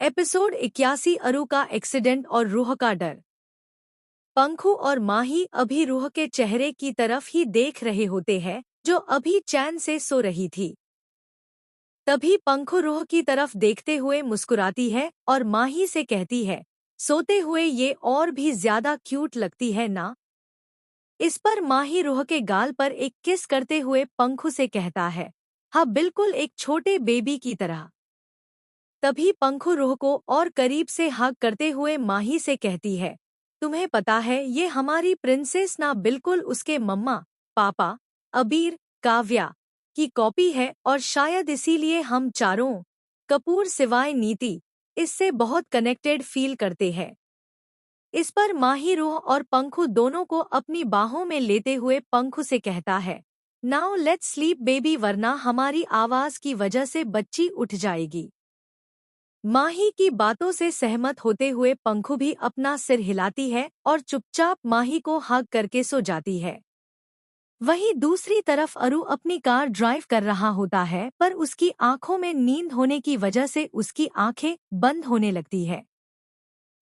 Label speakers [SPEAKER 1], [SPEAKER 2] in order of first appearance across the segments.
[SPEAKER 1] Episode 81 अरु का accident और रूह का डर। पंखु और माही अभी रूह के चेहरे की तरफ ही देख रहे होते हैं जो अभी चैन से सो रही थी। तभी पंखु रूह की तरफ देखते हुए मुस्कुराती है और माही से कहती है, सोते हुए ये और भी ज्यादा क्यूट लगती है ना। इस पर माही रूह के गाल पर एक किस करते हुए पंखु से कहता है, हाँ बिल्कुल एक छोटे बेबी की तरह। तभी पंखु रूह को और करीब से हग करते हुए माही से कहती है, तुम्हें पता है ये हमारी प्रिंसेस ना बिल्कुल उसके मम्मा पापा अबीर काव्या की कॉपी है और शायद इसीलिए हम चारों कपूर सिवाय नीति इससे बहुत कनेक्टेड फील करते हैं। इस पर माही रूह और पंखु दोनों को अपनी बाहों में लेते हुए पंखु से कहता है, नाउ लेट्स स्लीप बेबी वरना हमारी आवाज की वजह से बच्ची उठ जाएगी। माही की बातों से सहमत होते हुए पंखु भी अपना सिर हिलाती है और चुपचाप माही को हग करके सो जाती है। वहीं दूसरी तरफ अरु अपनी कार ड्राइव कर रहा होता है पर उसकी आंखों में नींद होने की वजह से उसकी आंखें बंद होने लगती है।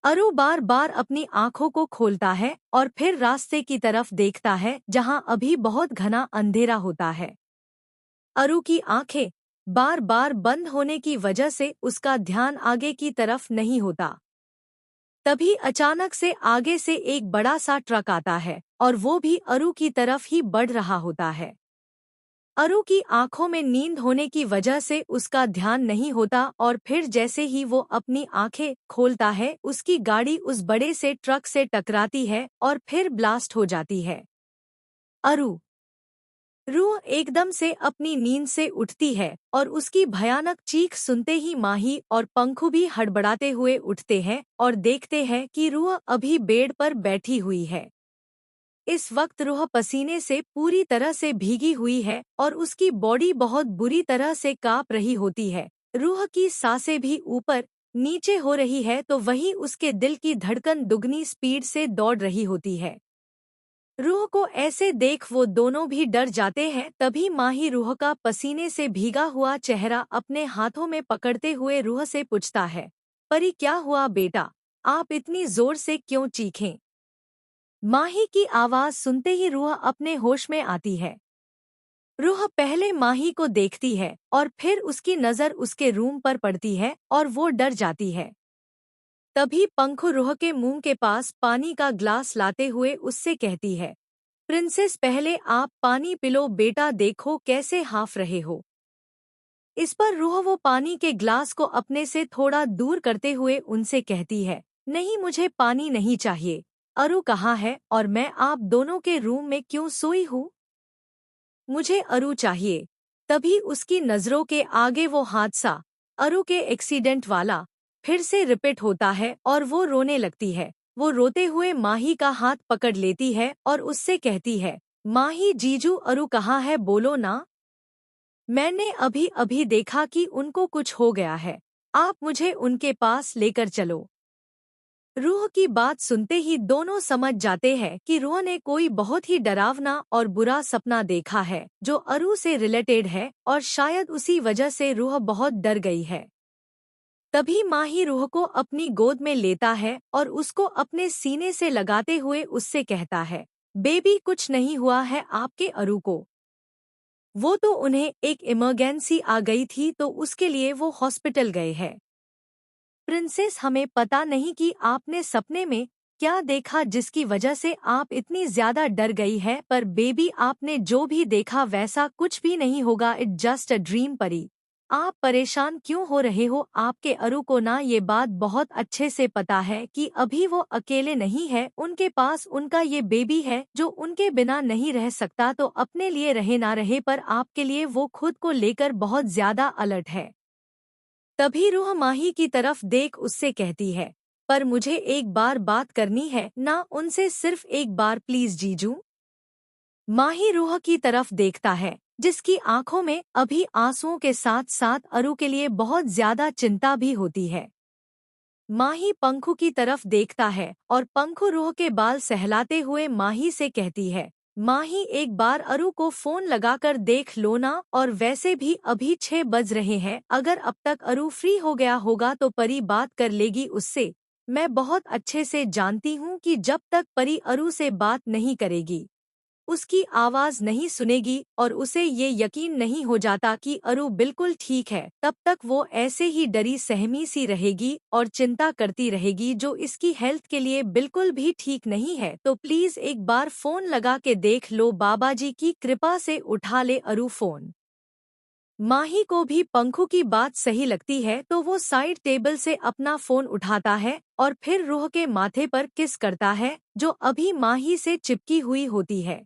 [SPEAKER 1] अरु बार बार अपनी आंखों को खोलता है और फिर रास्ते की तरफ देखता है जहां अभी बहुत घना अंधेरा होता है। अरु की आंखें बार बार बंद होने की वजह से उसका ध्यान आगे की तरफ नहीं होता। तभी अचानक से आगे से एक बड़ा सा ट्रक आता है और वो भी अरु की तरफ ही बढ़ रहा होता है। अरु की आंखों में नींद होने की वजह से उसका ध्यान नहीं होता और फिर जैसे ही वो अपनी आंखें खोलता है उसकी गाड़ी उस बड़े से ट्रक से टकराती है और फिर ब्लास्ट हो जाती है। अरु रूह एकदम से अपनी नींद से उठती है और उसकी भयानक चीख सुनते ही माही और पंखु भी हड़बड़ाते हुए उठते हैं और देखते हैं कि रूह अभी बेड पर बैठी हुई है। इस वक्त रूह पसीने से पूरी तरह से भीगी हुई है और उसकी बॉडी बहुत बुरी तरह से कांप रही होती है। रूह की सांसें भी ऊपर नीचे हो रही है तो वहीं उसके दिल की धड़कन दुगनी स्पीड से दौड़ रही होती है। रूह को ऐसे देख वो दोनों भी डर जाते हैं। तभी माही रूह का पसीने से भीगा हुआ चेहरा अपने हाथों में पकड़ते हुए रूह से पूछता है, परी क्या हुआ बेटा, आप इतनी जोर से क्यों चीखें। माही की आवाज सुनते ही रूह अपने होश में आती है। रूह पहले माही को देखती है और फिर उसकी नजर उसके रूम पर पड़ती है और वो डर जाती है। तभी पंखु रूह के मुंह के पास पानी का ग्लास लाते हुए उससे कहती है, प्रिंसेस पहले आप पानी पिलो बेटा, देखो कैसे हाफ रहे हो। इस पर रूह वो पानी के ग्लास को अपने से थोड़ा दूर करते हुए उनसे कहती है, नहीं मुझे पानी नहीं चाहिए। अरु कहाँ है और मैं आप दोनों के रूम में क्यों सोई हूँ। मुझे अरु चाहिए। तभी उसकी नजरों के आगे वो हादसा अरु के एक्सीडेंट वाला फिर से रिपीट होता है और वो रोने लगती है। वो रोते हुए माही का हाथ पकड़ लेती है और उससे कहती है, माही जीजू अरु कहाँ है बोलो ना। मैंने अभी अभी देखा कि उनको कुछ हो गया है, आप मुझे उनके पास लेकर चलो। रूह की बात सुनते ही दोनों समझ जाते हैं कि रूह ने कोई बहुत ही डरावना और बुरा सपना देखा है जो अरु से रिलेटेड है और शायद उसी वजह से रूह बहुत डर गई है। तभी माही रूह को अपनी गोद में लेता है और उसको अपने सीने से लगाते हुए उससे कहता है, बेबी कुछ नहीं हुआ है आपके अरु को। वो तो उन्हें एक इमरजेंसी आ गई थी तो उसके लिए वो हॉस्पिटल गए हैं। प्रिंसेस हमें पता नहीं कि आपने सपने में क्या देखा जिसकी वजह से आप इतनी ज्यादा डर गई है, पर बेबी आपने जो भी देखा वैसा कुछ भी नहीं होगा, इट जस्ट अ ड्रीम परी। आप परेशान क्यों हो रहे हो, आपके अरु को ना ये बात बहुत अच्छे से पता है कि अभी वो अकेले नहीं है, उनके पास उनका ये बेबी है जो उनके बिना नहीं रह सकता, तो अपने लिए रहे ना रहे पर आपके लिए वो खुद को लेकर बहुत ज्यादा अलर्ट है। तभी रूह माही की तरफ देख उससे कहती है, पर मुझे एक बार बात करनी है ना उनसे, सिर्फ एक बार प्लीज जीजू। माही रूह की तरफ देखता है जिसकी आंखों में अभी आंसुओं के साथ साथ अरु के लिए बहुत ज्यादा चिंता भी होती है। माही पंखु की तरफ देखता है और पंखु रूह के बाल सहलाते हुए माही से कहती है, माही एक बार अरु को फोन लगाकर देख लो ना, और वैसे भी अभी 6 बज रहे हैं, अगर अब तक अरु फ्री हो गया होगा तो परी बात कर लेगी उससे। मैं बहुत अच्छे से जानती हूँ कि जब तक परी अरु से बात नहीं करेगी, उसकी आवाज नहीं सुनेगी और उसे ये यकीन नहीं हो जाता कि अरु बिल्कुल ठीक है, तब तक वो ऐसे ही डरी सहमी सी रहेगी और चिंता करती रहेगी, जो इसकी हेल्थ के लिए बिल्कुल भी ठीक नहीं है। तो प्लीज एक बार फोन लगा के देख लो, बाबा जी की कृपा से उठा ले अरु फोन। माही को भी पंखू की बात सही लगती है तो वो साइड टेबल से अपना फोन उठाता है और फिर रूह के माथे पर किस करता है, जो अभी माही से चिपकी हुई होती है।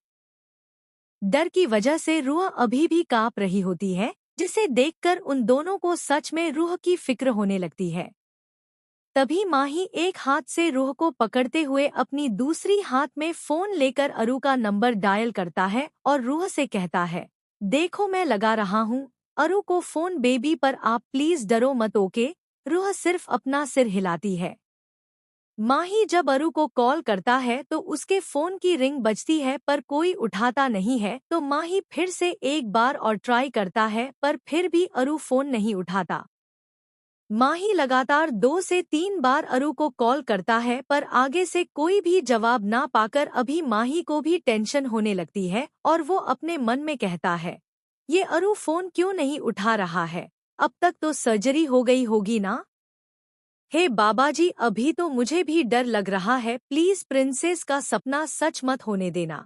[SPEAKER 1] डर की वजह से रूह अभी भी कांप रही होती है, जिसे देखकर उन दोनों को सच में रूह की फिक्र होने लगती है। तभी माही एक हाथ से रूह को पकड़ते हुए अपनी दूसरी हाथ में फोन लेकर अरु का नंबर डायल करता है और रूह से कहता है, देखो मैं लगा रहा हूँ अरु को फोन, बेबी पर आप प्लीज डरो मत, ओके। रूह सिर्फ अपना सिर हिलाती है। माही जब अरु को कॉल करता है तो उसके फोन की रिंग बजती है पर कोई उठाता नहीं है, तो माही फिर से एक बार और ट्राई करता है पर फिर भी अरु फोन नहीं उठाता। माही लगातार 2 से 3 बार अरु को कॉल करता है पर आगे से कोई भी जवाब ना पाकर अभी माही को भी टेंशन होने लगती है और वो अपने मन में कहता है, ये अरु फोन क्यों नहीं उठा रहा है, अब तक तो सर्जरी हो गई होगी ना। हे बाबा जी, अभी तो मुझे भी डर लग रहा है, प्लीज प्रिंसेस का सपना सच मत होने देना।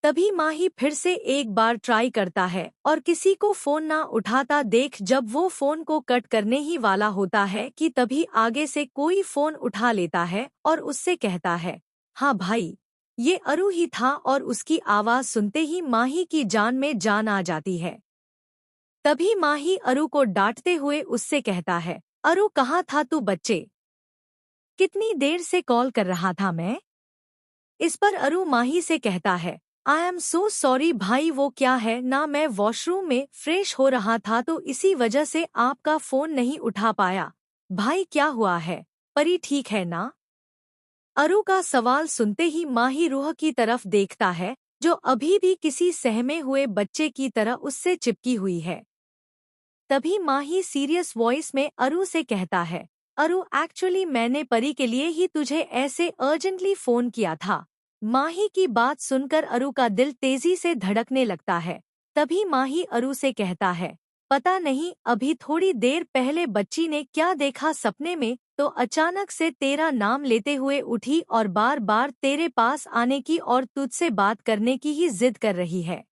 [SPEAKER 1] तभी माही फिर से एक बार ट्राई करता है और किसी को फोन ना उठाता देख जब वो फोन को कट करने ही वाला होता है कि तभी आगे से कोई फोन उठा लेता है और उससे कहता है, हाँ भाई, ये अरु ही था, और उसकी आवाज सुनते ही माही की जान में जान आ जाती है। तभी माही अरु को डांटते हुए उससे कहता है, अरु कहाँ था तू बच्चे, कितनी देर से कॉल कर रहा था मैं। इस पर अरु माही से कहता है, आई एम सो सॉरी भाई, वो क्या है ना, मैं वॉशरूम में फ्रेश हो रहा था तो इसी वजह से आपका फोन नहीं उठा पाया। भाई क्या हुआ है, परी ठीक है ना। अरु का सवाल सुनते ही माही रूह की तरफ देखता है, जो अभी भी किसी सहमे हुए बच्चे की तरह उससे चिपकी हुई है। तभी माही सीरियस वॉइस में अरु से कहता है, अरु एक्चुअली मैंने परी के लिए ही तुझे ऐसे अर्जेंटली फोन किया था। माही की बात सुनकर अरु का दिल तेजी से धड़कने लगता है। तभी माही अरु से कहता है, पता नहीं अभी थोड़ी देर पहले बच्ची ने क्या देखा सपने में, तो अचानक से तेरा नाम लेते हुए उठी और बार बार तेरे पास आने की और तुझसे बात करने की ही जिद कर रही है।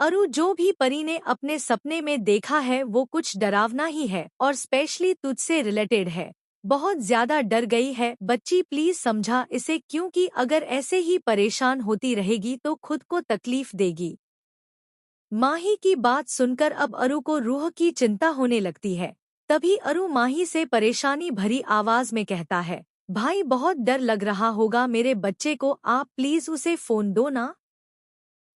[SPEAKER 1] अरु, जो भी परी ने अपने सपने में देखा है वो कुछ डरावना ही है और स्पेशली तुझसे रिलेटेड है। बहुत ज्यादा डर गई है बच्ची, प्लीज समझा इसे, क्योंकि अगर ऐसे ही परेशान होती रहेगी तो खुद को तकलीफ देगी। माही की बात सुनकर अब अरु को रूह की चिंता होने लगती है। तभी अरु माही से परेशानी भरी आवाज में कहता है, भाई बहुत डर लग रहा होगा मेरे बच्चे को, आप प्लीज उसे फोन दो ना।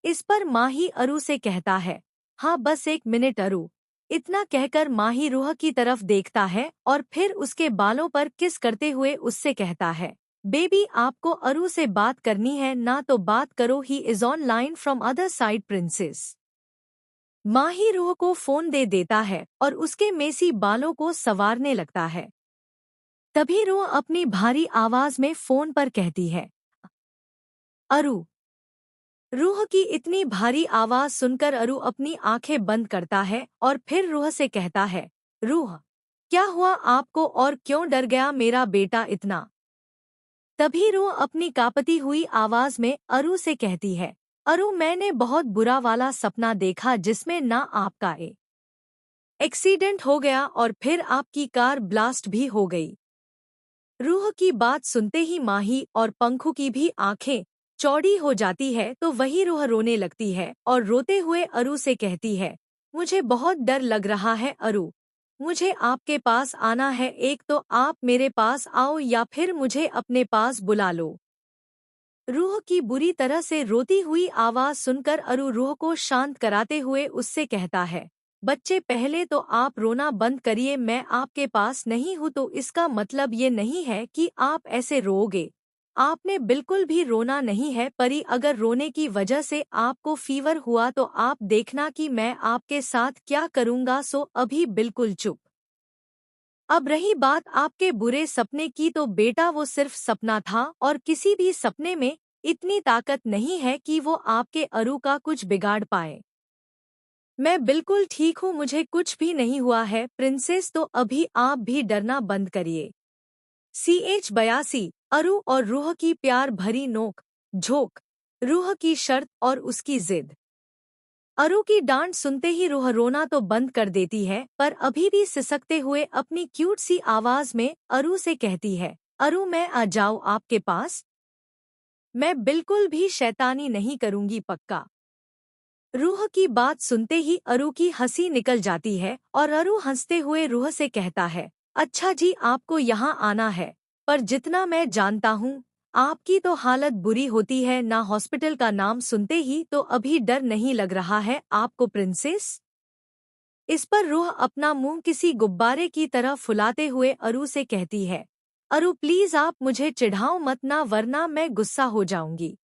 [SPEAKER 1] इस पर माही अरु से कहता है, हाँ बस एक मिनट अरु। इतना कहकर माही रूह की तरफ देखता है और फिर उसके बालों पर किस करते हुए उससे कहता है, बेबी आपको अरु से बात करनी है ना तो बात करो, he is on line from other side princess. Mahi Ruh को फोन दे देता है और उसके मेसी बालों को संवारने लगता है। तभी रूह अपनी भारी आवाज में फोन पर कहती है, अरु। रूह की इतनी भारी आवाज सुनकर अरु अपनी आंखें बंद करता है और फिर रूह से कहता है, रूह क्या हुआ आपको और क्यों डर गया मेरा बेटा इतना। तभी रूह अपनी कांपती हुई आवाज में अरु से कहती है, अरु मैंने बहुत बुरा वाला सपना देखा जिसमें ना आपका एक्सीडेंट हो गया और फिर आपकी कार ब्लास्ट भी हो गई। रूह की बात सुनते ही माही और पंखू की भी आंखें चौड़ी हो जाती है, तो वही रूह रोने लगती है और रोते हुए अरु से कहती है, मुझे बहुत डर लग रहा है अरु, मुझे आपके पास आना है, एक तो आप मेरे पास आओ या फिर मुझे अपने पास बुला लो। रूह की बुरी तरह से रोती हुई आवाज सुनकर अरु रूह को शांत कराते हुए उससे कहता है, बच्चे पहले तो आप रोना बंद करिए, मैं आपके पास नहीं हूँ तो इसका मतलब ये नहीं है कि आप ऐसे रोओगे। आपने बिल्कुल भी रोना नहीं है परी, अगर रोने की वजह से आपको फीवर हुआ तो आप देखना कि मैं आपके साथ क्या करूँगा, सो अभी बिल्कुल चुप। अब रही बात आपके बुरे सपने की, तो बेटा वो सिर्फ सपना था और किसी भी सपने में इतनी ताकत नहीं है कि वो आपके अरु का कुछ बिगाड़ पाए। मैं बिल्कुल ठीक हूँ, मुझे कुछ भी नहीं हुआ है प्रिंसेस, तो अभी आप भी डरना बंद करिए। CH82 अरु और रूह की प्यार भरी नोक झोंक, रूह की शर्त और उसकी जिद। अरु की डांट सुनते ही रूह रोना तो बंद कर देती है, पर अभी भी सिसकते हुए अपनी क्यूट सी आवाज में अरु से कहती है, अरु मैं आ जाऊँ आपके पास? मैं बिल्कुल भी शैतानी नहीं करूँगी, पक्का। रूह की बात सुनते ही अरु की हंसी निकल जाती है और अरु हंसते हुए रूह से कहता है, अच्छा जी आपको यहाँ आना है, पर जितना मैं जानता हूँ आपकी तो हालत बुरी होती है ना। हॉस्पिटल का नाम सुनते ही तो अभी डर नहीं लग रहा है आपको प्रिंसेस? इस पर रूह अपना मुंह किसी गुब्बारे की तरह फुलाते हुए अरु से कहती है, अरु प्लीज आप मुझे चिढ़ाओ मत ना, वरना मैं गुस्सा हो जाऊंगी।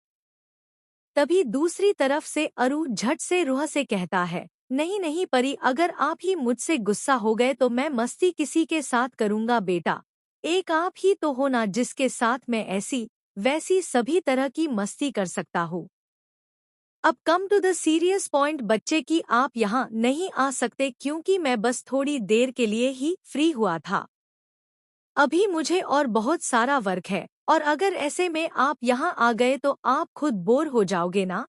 [SPEAKER 1] तभी दूसरी तरफ से अरु झट से रूह से कहता है, नहीं नहीं परी, अगर आप ही मुझसे गुस्सा हो गए तो मैं मस्ती किसी के साथ करूंगा बेटा। एक आप ही तो हो ना जिसके साथ मैं ऐसी वैसी सभी तरह की मस्ती कर सकता हूँ। अब come to the serious point बच्चे की, आप यहाँ नहीं आ सकते क्योंकि मैं बस थोड़ी देर के लिए ही फ्री हुआ था। अभी मुझे और बहुत सारा वर्क है, और अगर ऐसे में आप यहाँ आ गए तो आप खुद बोर हो जाओगे ना।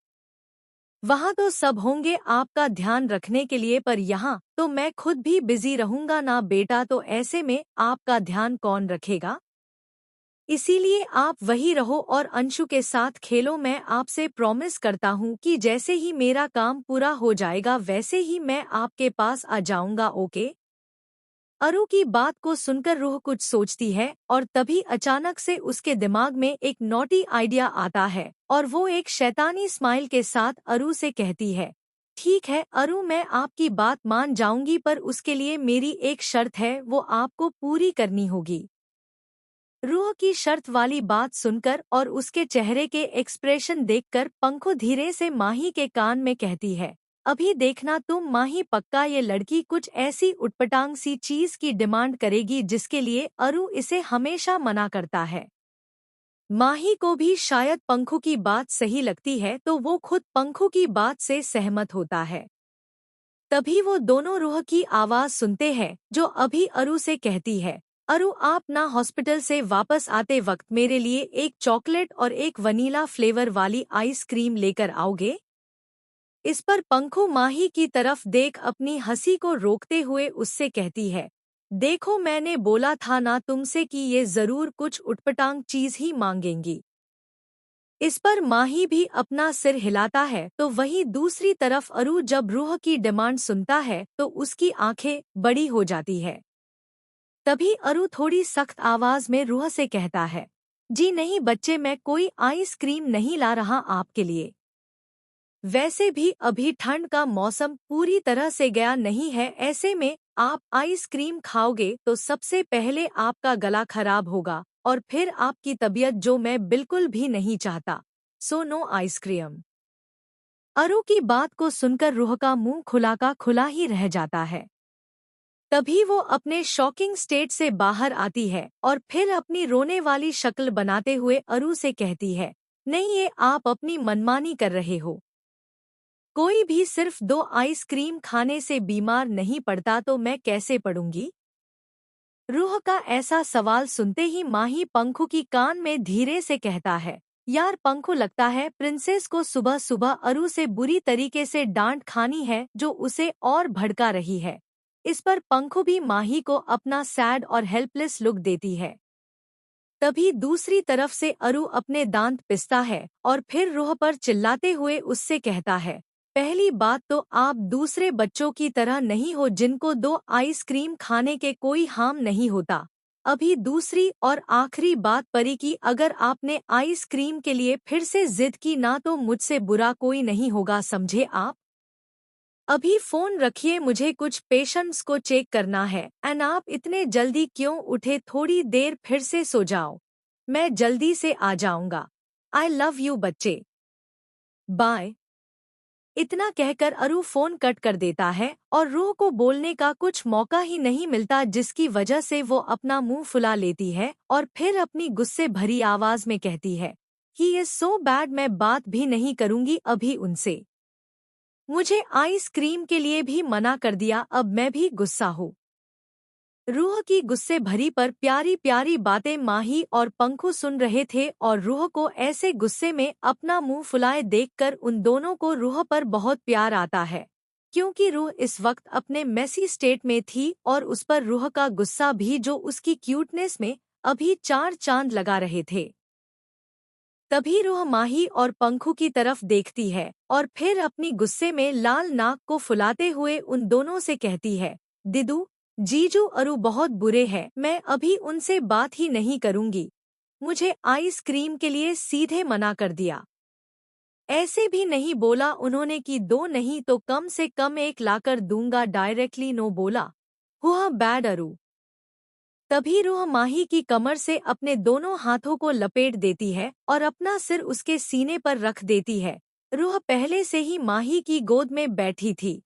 [SPEAKER 1] वहाँ तो सब होंगे आपका ध्यान रखने के लिए, पर यहाँ तो मैं खुद भी बिजी रहूंगा ना बेटा, तो ऐसे में आपका ध्यान कौन रखेगा? इसीलिए आप वही रहो और अंशु के साथ खेलो। मैं आपसे प्रॉमिस करता हूँ कि जैसे ही मेरा काम पूरा हो जाएगा वैसे ही मैं आपके पास आ जाऊंगा, ओके? अरु की बात को सुनकर रूह कुछ सोचती है और तभी अचानक से उसके दिमाग में एक नॉटी आइडिया आता है और वो एक शैतानी स्माइल के साथ अरु से कहती है, ठीक है अरु, मैं आपकी बात मान जाऊंगी, पर उसके लिए मेरी एक शर्त है, वो आपको पूरी करनी होगी। रूह की शर्त वाली बात सुनकर और उसके चेहरे के एक्सप्रेशन देखकर पंखो धीरे से माही के कान में कहती है, अभी देखना तुम माही, पक्का ये लड़की कुछ ऐसी उटपटांग सी चीज की डिमांड करेगी जिसके लिए अरु इसे हमेशा मना करता है। माही को भी शायद पंखो की बात सही लगती है तो वो खुद पंखो की बात से सहमत होता है। तभी वो दोनों रूह की आवाज सुनते हैं जो अभी अरु से कहती है, अरु आप ना हॉस्पिटल से वापस आते वक्त मेरे लिए एक चॉकलेट और एक वनीला फ्लेवर वाली आइसक्रीम लेकर आओगे? इस पर पंखो माही की तरफ देख अपनी हंसी को रोकते हुए उससे कहती है, देखो मैंने बोला था ना तुमसे कि ये जरूर कुछ उटपटांग चीज ही मांगेंगी। इस पर माही भी अपना सिर हिलाता है, तो वहीं दूसरी तरफ अरु जब रूह की डिमांड सुनता है तो उसकी आंखें बड़ी हो जाती है। तभी अरु थोड़ी सख्त आवाज में रूह से कहता है, जी नहीं बच्चे, मैं कोई आइसक्रीम नहीं ला रहा आपके लिए। वैसे भी अभी ठंड का मौसम पूरी तरह से गया नहीं है, ऐसे में आप आइसक्रीम खाओगे तो सबसे पहले आपका गला खराब होगा और फिर आपकी तबीयत, जो मैं बिल्कुल भी नहीं चाहता। So no ice cream. अरु की बात को सुनकर रूह का मुंह खुला का खुला ही रह जाता है। तभी वो अपने शॉकिंग स्टेट से बाहर आती है और फिर अपनी रोने वाली शक्ल बनाते हुए अरु से कहती है, नहीं ये आप अपनी मनमानी कर रहे हो। कोई भी सिर्फ 2 आइसक्रीम खाने से बीमार नहीं पड़ता, तो मैं कैसे पड़ूंगी? रूह का ऐसा सवाल सुनते ही माही पंखु की कान में धीरे से कहता है, यार पंखु, लगता है प्रिंसेस को सुबह सुबह अरु से बुरी तरीके से डांट खानी है जो उसे और भड़का रही है। इस पर पंखु भी माही को अपना सैड और हेल्पलेस लुक देती है। तभी दूसरी तरफ से अरु अपने दांत पिसता है और फिर रूह पर चिल्लाते हुए उससे कहता है, पहली बात तो आप दूसरे बच्चों की तरह नहीं हो जिनको 2 आइसक्रीम खाने के कोई हार्म नहीं होता। अभी दूसरी और आखिरी बात परी की, अगर आपने आइसक्रीम के लिए फिर से जिद की ना तो मुझसे बुरा कोई नहीं होगा, समझे आप? अभी फोन रखिए, मुझे कुछ पेशेंट्स को चेक करना है। एंड आप इतने जल्दी क्यों उठे, थोड़ी देर फिर से सो जाओ। मैं जल्दी से आ जाऊंगा। आई लव यू बच्चे। बाय। इतना कहकर अरु फोन कट कर देता है और रूह को बोलने का कुछ मौका ही नहीं मिलता, जिसकी वजह से वो अपना मुंह फुला लेती है और फिर अपनी गुस्से भरी आवाज में कहती है, ही इज सो बैड, मैं बात भी नहीं करूंगी अभी उनसे। मुझे आइसक्रीम के लिए भी मना कर दिया, अब मैं भी गुस्सा हूँ। रूह की गुस्से भरी पर प्यारी प्यारी बातें माही और पंखु सुन रहे थे और रूह को ऐसे गुस्से में अपना मुंह फुलाए देखकर उन दोनों को रूह पर बहुत प्यार आता है, क्योंकि रूह इस वक्त अपने मेसी स्टेट में थी और उस पर रूह का गुस्सा भी, जो उसकी क्यूटनेस में अभी चार चांद लगा रहे थे। तभी रूह माही और पंखु की तरफ देखती है और फिर अपनी गुस्से में लाल नाक को फुलाते हुए उन दोनों से कहती है, दिदू, जीजू अरु बहुत बुरे हैं, मैं अभी उनसे बात ही नहीं करूंगी। मुझे आइसक्रीम के लिए सीधे मना कर दिया। ऐसे भी नहीं बोला उन्होंने कि दो नहीं तो कम से कम एक लाकर दूंगा, डायरेक्टली नो बोला। हुआ बैड अरु। तभी रूह माही की कमर से अपने दोनों हाथों को लपेट देती है और अपना सिर उसके सीने पर रख देती है। रूह पहले से ही माही की गोद में बैठी थी।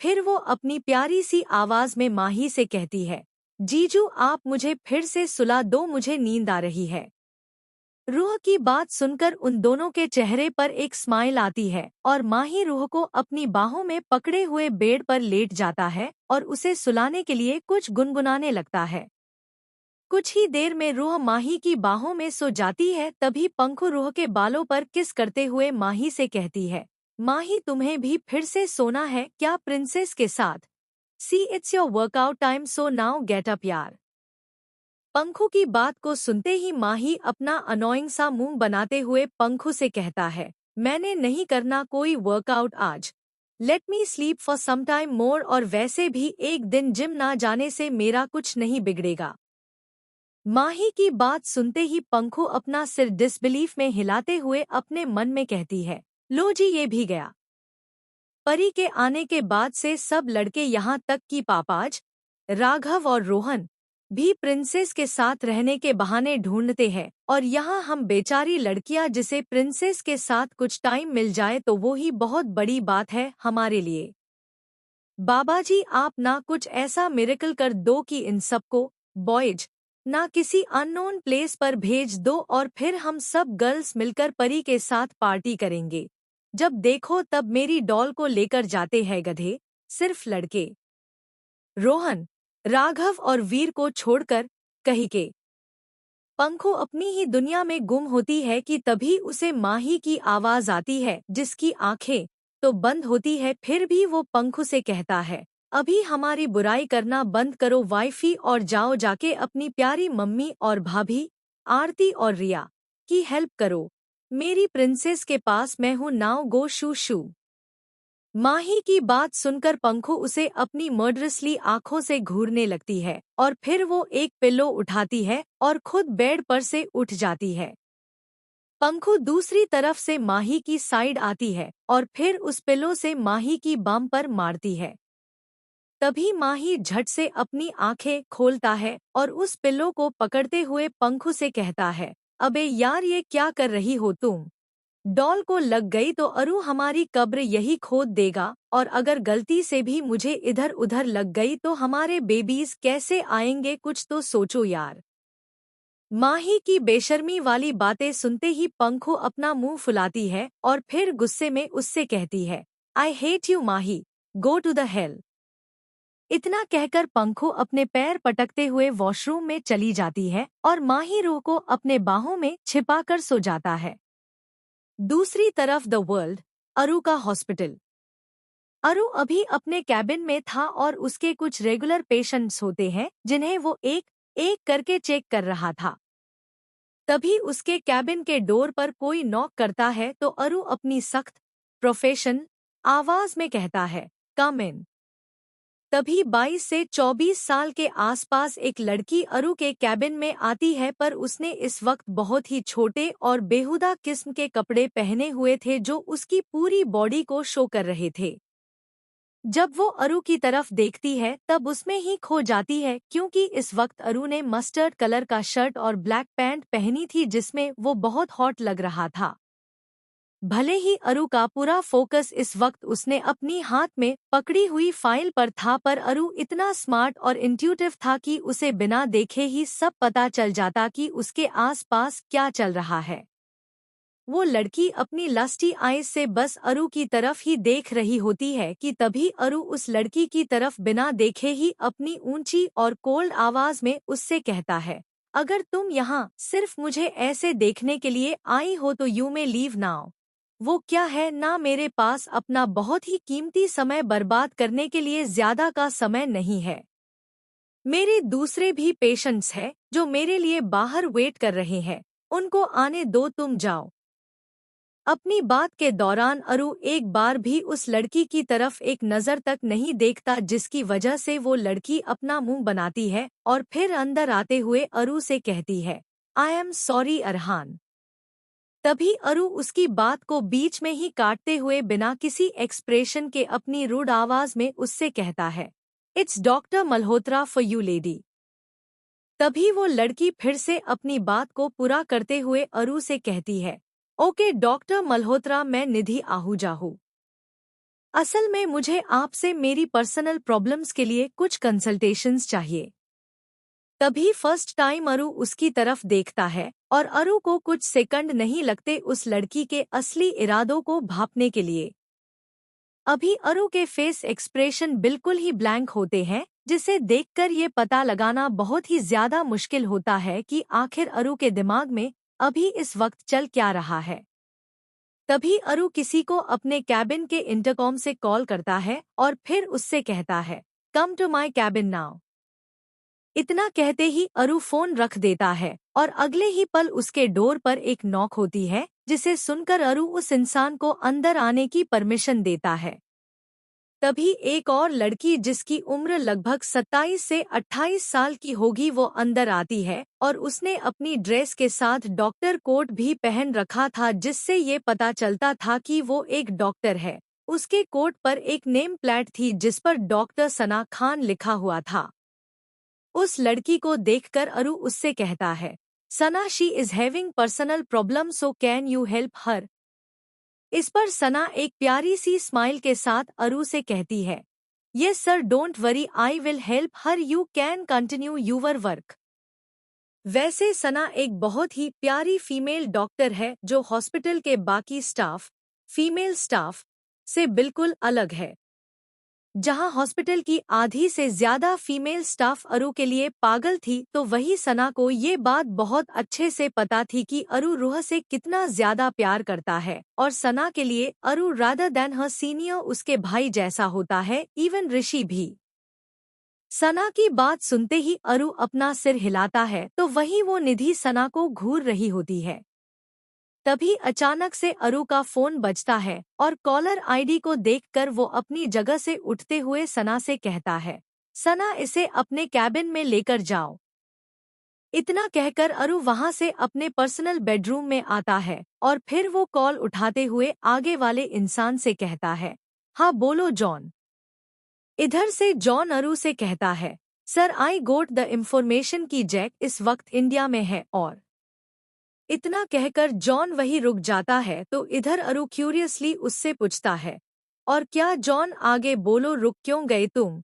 [SPEAKER 1] फिर वो अपनी प्यारी सी आवाज में माही से कहती है, जीजू आप मुझे फिर से सुला दो, मुझे नींद आ रही है। रूह की बात सुनकर उन दोनों के चेहरे पर एक स्माइल आती है और माही रूह को अपनी बाहों में पकड़े हुए बेड पर लेट जाता है और उसे सुलाने के लिए कुछ गुनगुनाने लगता है। कुछ ही देर में रूह माही की बाहों में सो जाती है। तभी पंखु रूह के बालों पर किस करते हुए माही से कहती है, माही तुम्हें भी फिर से सोना है क्या प्रिंसेस के साथ? See it's your workout time, so now get up यार। पंखु की बात को सुनते ही माही अपना अनोइंग सा मुंह बनाते हुए पंखु से कहता है, मैंने नहीं करना कोई वर्कआउट आज। Let me sleep for some time more, और वैसे भी एक दिन जिम ना जाने से मेरा कुछ नहीं बिगड़ेगा। माही की बात सुनते ही पंखु अपना सिर डिसबिलीफ में हिलाते हुए अपने मन में कहती है, लो जी ये भी गया। परी के आने के बाद से सब लड़के यहाँ तक कि पापाज, राघव और रोहन भी प्रिंसेस के साथ रहने के बहाने ढूंढते हैं, और यहाँ हम बेचारी लड़कियाँ जिसे प्रिंसेस के साथ कुछ टाइम मिल जाए तो वो ही बहुत बड़ी बात है हमारे लिए। बाबा जी आप ना कुछ ऐसा मिरेकल कर दो कि इन सबको बॉयज ना किसी अननोन प्लेस पर भेज दो और फिर हम सब गर्ल्स मिलकर परी के साथ पार्टी करेंगे। जब देखो तब मेरी डॉल को लेकर जाते हैं गधे, सिर्फ लड़के। रोहन, राघव और वीर को छोड़कर कहीं के। पंखु अपनी ही दुनिया में गुम होती है कि तभी उसे माही की आवाज आती है, जिसकी आंखें तो बंद होती है फिर भी वो पंखु से कहता है, अभी हमारी बुराई करना बंद करो वाइफी और जाओ जाके अपनी प्यारी मम्मी और भाभी आरती और रिया की हेल्प करो। मेरी प्रिंसेस के पास मैं हूँ, नाउ गो शू शू। माही की बात सुनकर पंखु उसे अपनी मर्डरसली आंखों से घूरने लगती है और फिर वो एक पिल्लो उठाती है और खुद बेड पर से उठ जाती है। पंखु दूसरी तरफ से माही की साइड आती है और फिर उस पिल्लो से माही की बाम पर मारती है। तभी माही झट से अपनी आंखें खोलता है और उस पिल्लो को पकड़ते हुए पंखु से कहता है, अबे यार ये क्या कर रही हो तुम? डॉल को लग गई तो अरु हमारी कब्र यही खोद देगा, और अगर गलती से भी मुझे इधर उधर लग गई तो हमारे बेबीज कैसे आएंगे, कुछ तो सोचो यार। माही की बेशर्मी वाली बातें सुनते ही पंखु अपना मुंह फुलाती है और फिर गुस्से में उससे कहती है, I hate you Mahi, go to the hell. इतना कहकर पंखु अपने पैर पटकते हुए वॉशरूम में चली जाती है और माही रूह को अपने बाहों में छिपाकर सो जाता है। दूसरी तरफ द वर्ल्ड, अरु का हॉस्पिटल। अरु अभी अपने कैबिन में था और उसके कुछ रेगुलर पेशेंट्स होते हैं जिन्हें वो एक एक करके चेक कर रहा था। तभी उसके कैबिन के डोर पर कोई नॉक करता है तो अरु अपनी सख्त प्रोफेशन आवाज में कहता है, कम इन। तभी 22 से 24 साल के आसपास एक लड़की अरु के कैबिन में आती है, पर उसने इस वक्त बहुत ही छोटे और बेहुदा किस्म के कपड़े पहने हुए थे जो उसकी पूरी बॉडी को शो कर रहे थे। जब वो अरु की तरफ देखती है तब उसमें ही खो जाती है, क्योंकि इस वक्त अरु ने मस्टर्ड कलर का शर्ट और ब्लैक पैंट पहनी थी जिसमें वो बहुत हॉट लग रहा था। भले ही अरु का पूरा फोकस इस वक्त उसने अपनी हाथ में पकड़ी हुई फाइल पर था, पर अरु इतना स्मार्ट और इंट्यूटिव था कि उसे बिना देखे ही सब पता चल जाता कि उसके आसपास क्या चल रहा है। वो लड़की अपनी लस्टी आईज से बस अरु की तरफ ही देख रही होती है कि तभी अरु उस लड़की की तरफ बिना देखे ही अपनी ऊंची और कोल्ड आवाज में उससे कहता है, अगर तुम यहाँ सिर्फ मुझे ऐसे देखने के लिए आई हो तो यू मे लीव नाउ। वो क्या है ना, मेरे पास अपना बहुत ही कीमती समय बर्बाद करने के लिए ज्यादा का समय नहीं है। मेरे दूसरे भी पेशेंट्स हैं जो मेरे लिए बाहर वेट कर रहे हैं, उनको आने दो, तुम जाओ। अपनी बात के दौरान अरु एक बार भी उस लड़की की तरफ एक नज़र तक नहीं देखता, जिसकी वजह से वो लड़की अपना मुंह बनाती है और फिर अंदर आते हुए अरु से कहती है, आई एम सॉरी अरहान। तभी अरु उसकी बात को बीच में ही काटते हुए बिना किसी एक्सप्रेशन के अपनी रूड आवाज में उससे कहता है, it's doctor Malhotra for you lady. तभी वो लड़की फिर से अपनी बात को पूरा करते हुए अरु से कहती है, ओके डॉक्टर मल्होत्रा, मैं निधि आहूजा हूँ। असल में मुझे आपसे मेरी पर्सनल प्रॉब्लम्स के लिए कुछ कंसल्टेशंस चाहिए। तभी फर्स्ट टाइम अरु उसकी तरफ देखता है और अरु को कुछ सेकंड नहीं लगते उस लड़की के असली इरादों को भांपने के लिए। अभी अरु के फेस एक्सप्रेशन बिल्कुल ही ब्लैंक होते हैं, जिसे देखकर ये पता लगाना बहुत ही ज्यादा मुश्किल होता है कि आखिर अरु के दिमाग में अभी इस वक्त चल क्या रहा है। तभी अरु किसी को अपने कैबिन के इंटरकॉम से कॉल करता है और फिर उससे कहता है, come to my cabin now. इतना कहते ही अरु फोन रख देता है और अगले ही पल उसके डोर पर एक नॉक होती है, जिसे सुनकर अरु उस इंसान को अंदर आने की परमिशन देता है। तभी एक और लड़की जिसकी उम्र लगभग 27 से 28 साल की होगी वो अंदर आती है और उसने अपनी ड्रेस के साथ डॉक्टर कोट भी पहन रखा था, जिससे ये पता चलता था कि वो एक डॉक्टर है। उसके कोट पर एक नेम प्लेट थी जिस पर डॉक्टर सना खान लिखा हुआ था। उस लड़की को देखकर अरु उससे कहता है, Sana, she is having personal problem, so can you help her. इस पर सना एक प्यारी सी स्माइल के साथ अरु से कहती है, yes sir, don't worry, I will help her, you can continue your work. वैसे सना एक बहुत ही प्यारी फीमेल डॉक्टर है जो हॉस्पिटल के बाकी स्टाफ, फीमेल स्टाफ से बिल्कुल अलग है। जहां हॉस्पिटल की आधी से ज्यादा फीमेल स्टाफ अरु के लिए पागल थी, तो वही सना को ये बात बहुत अच्छे से पता थी कि अरु रूह से कितना ज्यादा प्यार करता है और सना के लिए अरु रादर देन हर सीनियर उसके भाई जैसा होता है, इवन ऋषि भी। सना की बात सुनते ही अरु अपना सिर हिलाता है तो वहीं वो निधि सना को घूर रही होती है। तभी अचानक से अरु का फोन बजता है और कॉलर आईडी को देखकर वो अपनी जगह से उठते हुए सना से कहता है, सना, इसे अपने कैबिन में लेकर जाओ। इतना कहकर अरु वहां से अपने पर्सनल बेडरूम में आता है और फिर वो कॉल उठाते हुए आगे वाले इंसान से कहता है, हाँ बोलो जॉन। इधर से जॉन अरु से कहता है, sir, I goat the information की जैक इस वक्त इंडिया में है। और इतना कहकर जॉन वही रुक जाता है तो इधर अरु क्यूरियसली उससे पूछता है, और क्या जॉन, आगे बोलो, रुक क्यों गए तुम?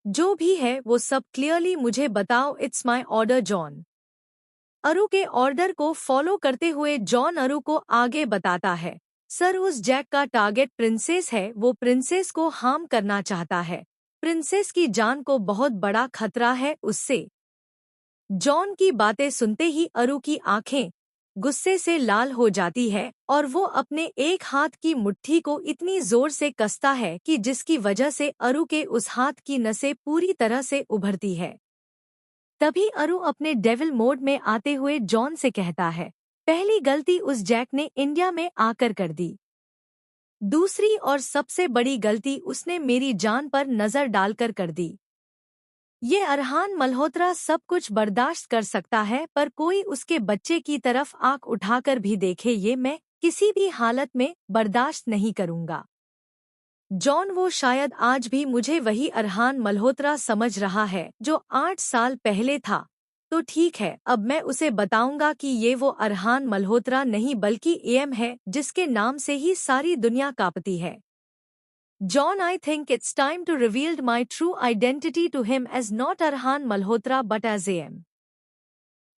[SPEAKER 1] जो भी है वो सब क्लियरली मुझे बताओ, इट्स माय ऑर्डर जॉन। अरु के ऑर्डर को फॉलो करते हुए जॉन अरु को आगे बताता है, सर, उस जैक का टारगेट प्रिंसेस है, वो प्रिंसेस को हार्म करना चाहता है, प्रिंसेस की जान को बहुत बड़ा खतरा है उससे। जॉन की बातें सुनते ही अरु की आंखें गुस्से से लाल हो जाती है और वो अपने एक हाथ की मुट्ठी को इतनी जोर से कसता है कि जिसकी वजह से अरु के उस हाथ की नसें पूरी तरह से उभरती है। तभी अरु अपने डेविल मोड में आते हुए जॉन से कहता है, पहली गलती उस जैक ने इंडिया में आकर कर दी। दूसरी और सबसे बड़ी गलती उसने मेरी जान पर नजर डालकर कर दी। ये अरहान मल्होत्रा सब कुछ बर्दाश्त कर सकता है, पर कोई उसके बच्चे की तरफ आंख उठाकर भी देखे, ये मैं किसी भी हालत में बर्दाश्त नहीं करूंगा। जॉन, वो शायद आज भी मुझे वही अरहान मल्होत्रा समझ रहा है जो 8 साल पहले था। तो ठीक है, अब मैं उसे बताऊंगा कि ये वो अरहान मल्होत्रा नहीं बल्कि एम है जिसके नाम से ही सारी दुनिया कांपती है। John, I think it's time to revealed my true identity to him as not Arhaan Malhotra but as M.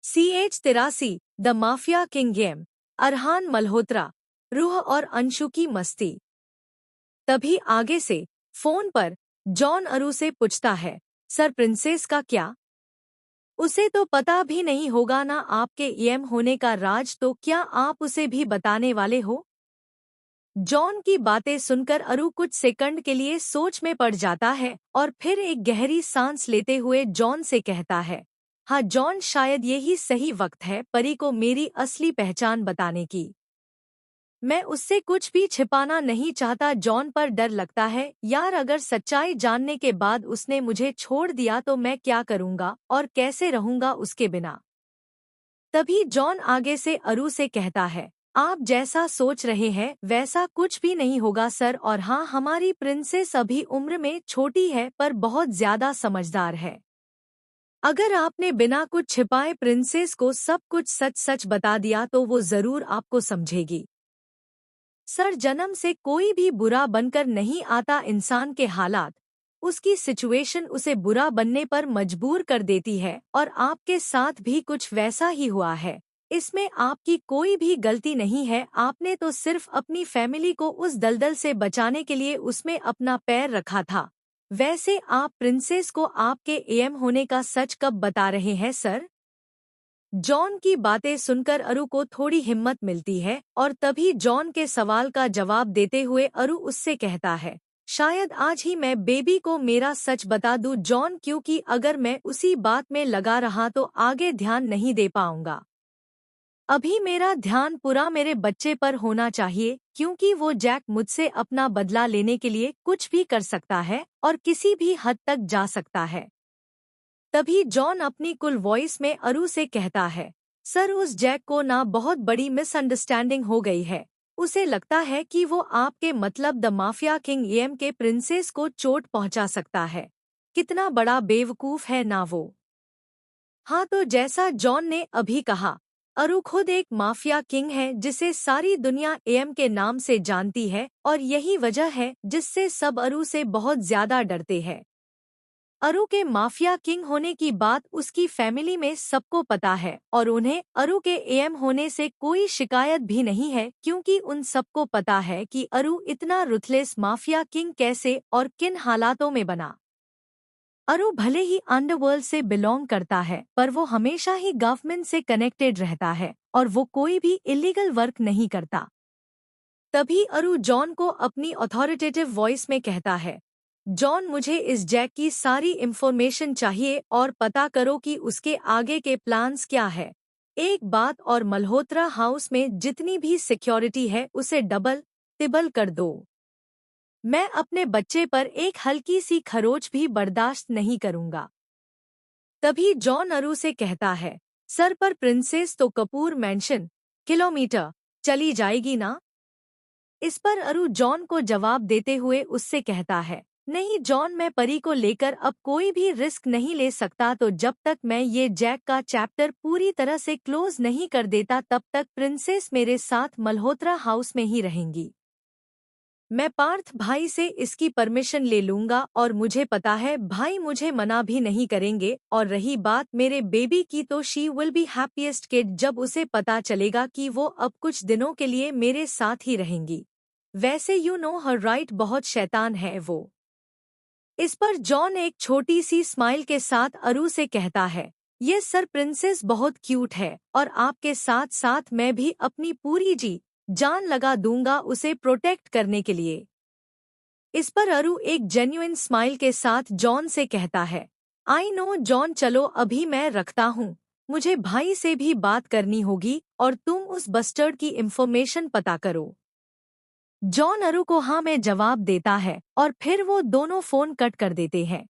[SPEAKER 1] CH-83 the mafia king game. Arhaan Malhotra, Rooh और अंशु की मस्ती। तभी आगे से फोन पर जॉन अरु से पूछता है, सर प्रिंसेस का क्या? उसे तो पता भी नहीं होगा ना आपके एम होने का राज, तो क्या आप उसे भी बताने वाले हो? जॉन की बातें सुनकर अरु कुछ सेकंड के लिए सोच में पड़ जाता है और फिर एक गहरी सांस लेते हुए जॉन से कहता है, हाँ जॉन, शायद यही सही वक्त है परी को मेरी असली पहचान बताने की। मैं उससे कुछ भी छिपाना नहीं चाहता जॉन, पर डर लगता है यार, अगर सच्चाई जानने के बाद उसने मुझे छोड़ दिया तो मैं क्या करूंगा और कैसे रहूंगा उसके बिना। तभी जॉन आगे से अरु से कहता है, आप जैसा सोच रहे हैं वैसा कुछ भी नहीं होगा सर, और हाँ, हमारी प्रिंसेस अभी उम्र में छोटी है पर बहुत ज्यादा समझदार है। अगर आपने बिना कुछ छिपाए प्रिंसेस को सब कुछ सच सच बता दिया तो वो जरूर आपको समझेगी। सर, जन्म से कोई भी बुरा बनकर नहीं आता, इंसान के हालात, उसकी सिचुएशन उसे बुरा बनने पर मजबूर कर देती है, और आपके साथ भी कुछ वैसा ही हुआ है। इसमें आपकी कोई भी गलती नहीं है, आपने तो सिर्फ अपनी फैमिली को उस दलदल से बचाने के लिए उसमें अपना पैर रखा था। वैसे आप प्रिंसेस को आपके एम होने का सच कब बता रहे हैं सर? जॉन की बातें सुनकर अरु को थोड़ी हिम्मत मिलती है और तभी जॉन के सवाल का जवाब देते हुए अरु उससे कहता है, शायद आज ही मैं बेबी को मेरा सच बता दूं जॉन, क्योंकि अगर मैं उसी बात में लगा रहा तो आगे ध्यान नहीं दे पाऊंगा। अभी मेरा ध्यान पूरा मेरे बच्चे पर होना चाहिए, क्योंकि वो जैक मुझसे अपना बदला लेने के लिए कुछ भी कर सकता है और किसी भी हद तक जा सकता है। तभी जॉन अपनी कुल वॉइस में अरु से कहता है, सर उस जैक को ना बहुत बड़ी मिसअंडरस्टैंडिंग हो गई है। उसे लगता है कि वो आपके मतलब द माफिया किंग एम के प्रिंसेस को चोट पहुंचा सकता है। कितना बड़ा बेवकूफ है ना वो। हाँ, तो जैसा जॉन ने अभी कहा, अरु खुद एक माफिया किंग है जिसे सारी दुनिया एम के नाम से जानती है, और यही वजह है जिससे सब अरु से बहुत ज्यादा डरते हैं। अरु के माफिया किंग होने की बात उसकी फैमिली में सबको पता है, और उन्हें अरु के एम होने से कोई शिकायत भी नहीं है, क्योंकि उन सबको पता है कि अरु इतना रुथलेस माफिया किंग कैसे और किन हालातों में बना। अरु भले ही अंडरवर्ल्ड से बिलोंग करता है, पर वो हमेशा ही गवर्नमेंट से कनेक्टेड रहता है और वो कोई भी इलीगल वर्क नहीं करता। तभी अरु जॉन को अपनी अथॉरिटेटिव वॉइस में कहता है, जॉन, मुझे इस जैक की सारी इन्फॉर्मेशन चाहिए और पता करो कि उसके आगे के प्लान्स क्या है। एक बात और, मल्होत्रा हाउस में जितनी भी सिक्योरिटी है उसे डबल तिबल कर दो। मैं अपने बच्चे पर एक हल्की सी खरोच भी बर्दाश्त नहीं करूंगा। तभी जॉन अरु से कहता है, सर पर प्रिंसेस तो कपूर मैंशन किलोमीटर चली जाएगी ना? इस पर अरु जॉन को जवाब देते हुए उससे कहता है, नहीं जॉन, मैं परी को लेकर अब कोई भी रिस्क नहीं ले सकता, तो जब तक मैं ये जैक का चैप्टर पूरी तरह से क्लोज नहीं कर देता तब तक प्रिंसेस मेरे साथ मल्होत्रा हाउस में ही रहेंगी। मैं पार्थ भाई से इसकी परमिशन ले लूंगा और मुझे पता है भाई मुझे मना भी नहीं करेंगे, और रही बात मेरे बेबी की, तो she will be happiest kid जब उसे पता चलेगा कि वो अब कुछ दिनों के लिए मेरे साथ ही रहेंगी। वैसे यू नो हर राइट, बहुत शैतान है वो। इस पर जॉन एक छोटी सी स्माइल के साथ अरु से कहता है, ये सर प्रिंसेस बहुत क्यूट है और आपके साथ साथ मैं भी अपनी पूरी जी जान लगा दूंगा उसे प्रोटेक्ट करने के लिए। इस पर अरु एक जेन्युइन स्माइल के साथ जॉन से कहता है, आई नो जॉन, चलो अभी मैं रखता हूँ, मुझे भाई से भी बात करनी होगी और तुम उस बस्टर्ड की इंफॉर्मेशन पता करो। जॉन अरु को हाँ में जवाब देता है और फिर वो दोनों फोन कट कर देते हैं।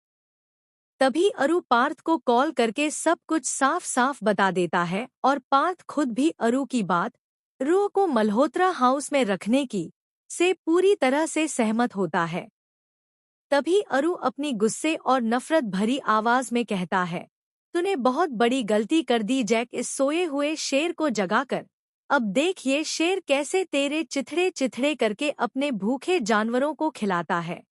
[SPEAKER 1] तभी अरु पार्थ को कॉल करके सब कुछ साफ साफ बता देता है, और पार्थ खुद भी अरु की बात, रू को मल्होत्रा हाउस में रखने की से पूरी तरह से सहमत होता है। तभी अरु अपनी गुस्से और नफरत भरी आवाज में कहता है, तूने बहुत बड़ी गलती कर दी जैक, इस सोए हुए शेर को जगाकर। अब देख ये शेर कैसे तेरे चिथड़े चिथड़े करके अपने भूखे जानवरों को खिलाता है।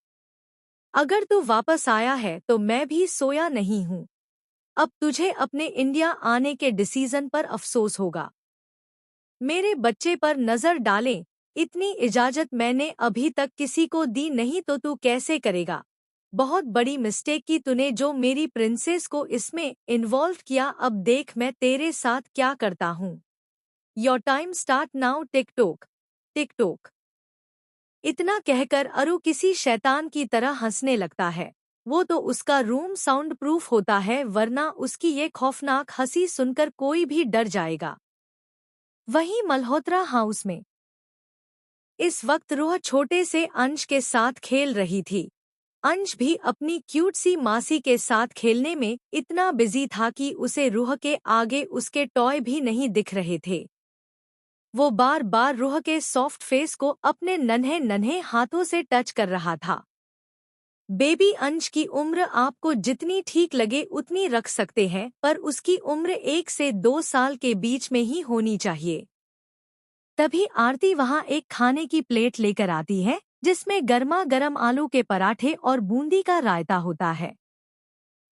[SPEAKER 1] अगर तू वापस आया है तो मैं भी सोया नहीं हूँ। अब तुझे अपने इंडिया आने के डिसीजन पर अफसोस होगा। मेरे बच्चे पर नजर डालें, इतनी इजाजत मैंने अभी तक किसी को दी नहीं तो तू कैसे करेगा। बहुत बड़ी मिस्टेक की तूने जो मेरी प्रिंसेस को इसमें इन्वॉल्व किया। अब देख मैं तेरे साथ क्या करता हूँ। योर टाइम स्टार्ट नाउ, टिक टोक टिक टोक। इतना कहकर अरु किसी शैतान की तरह हंसने लगता है। वो तो उसका रूम साउंड प्रूफ होता है, वरना उसकी ये खौफनाक हंसी सुनकर कोई भी डर जाएगा। वहीं मल्होत्रा हाउस में इस वक्त रूह छोटे से अंश के साथ खेल रही थी। अंश भी अपनी क्यूट सी मासी के साथ खेलने में इतना बिजी था कि उसे रूह के आगे उसके टॉय भी नहीं दिख रहे थे। वो बार बार रूह के सॉफ्ट फेस को अपने नन्हे नन्हे हाथों से टच कर रहा था। बेबी अंश की उम्र आपको जितनी ठीक लगे उतनी रख सकते हैं, पर उसकी उम्र 1 से 2 साल के बीच में ही होनी चाहिए। तभी आरती वहां एक खाने की प्लेट लेकर आती है जिसमें गर्मा गर्म आलू के पराठे और बूंदी का रायता होता है।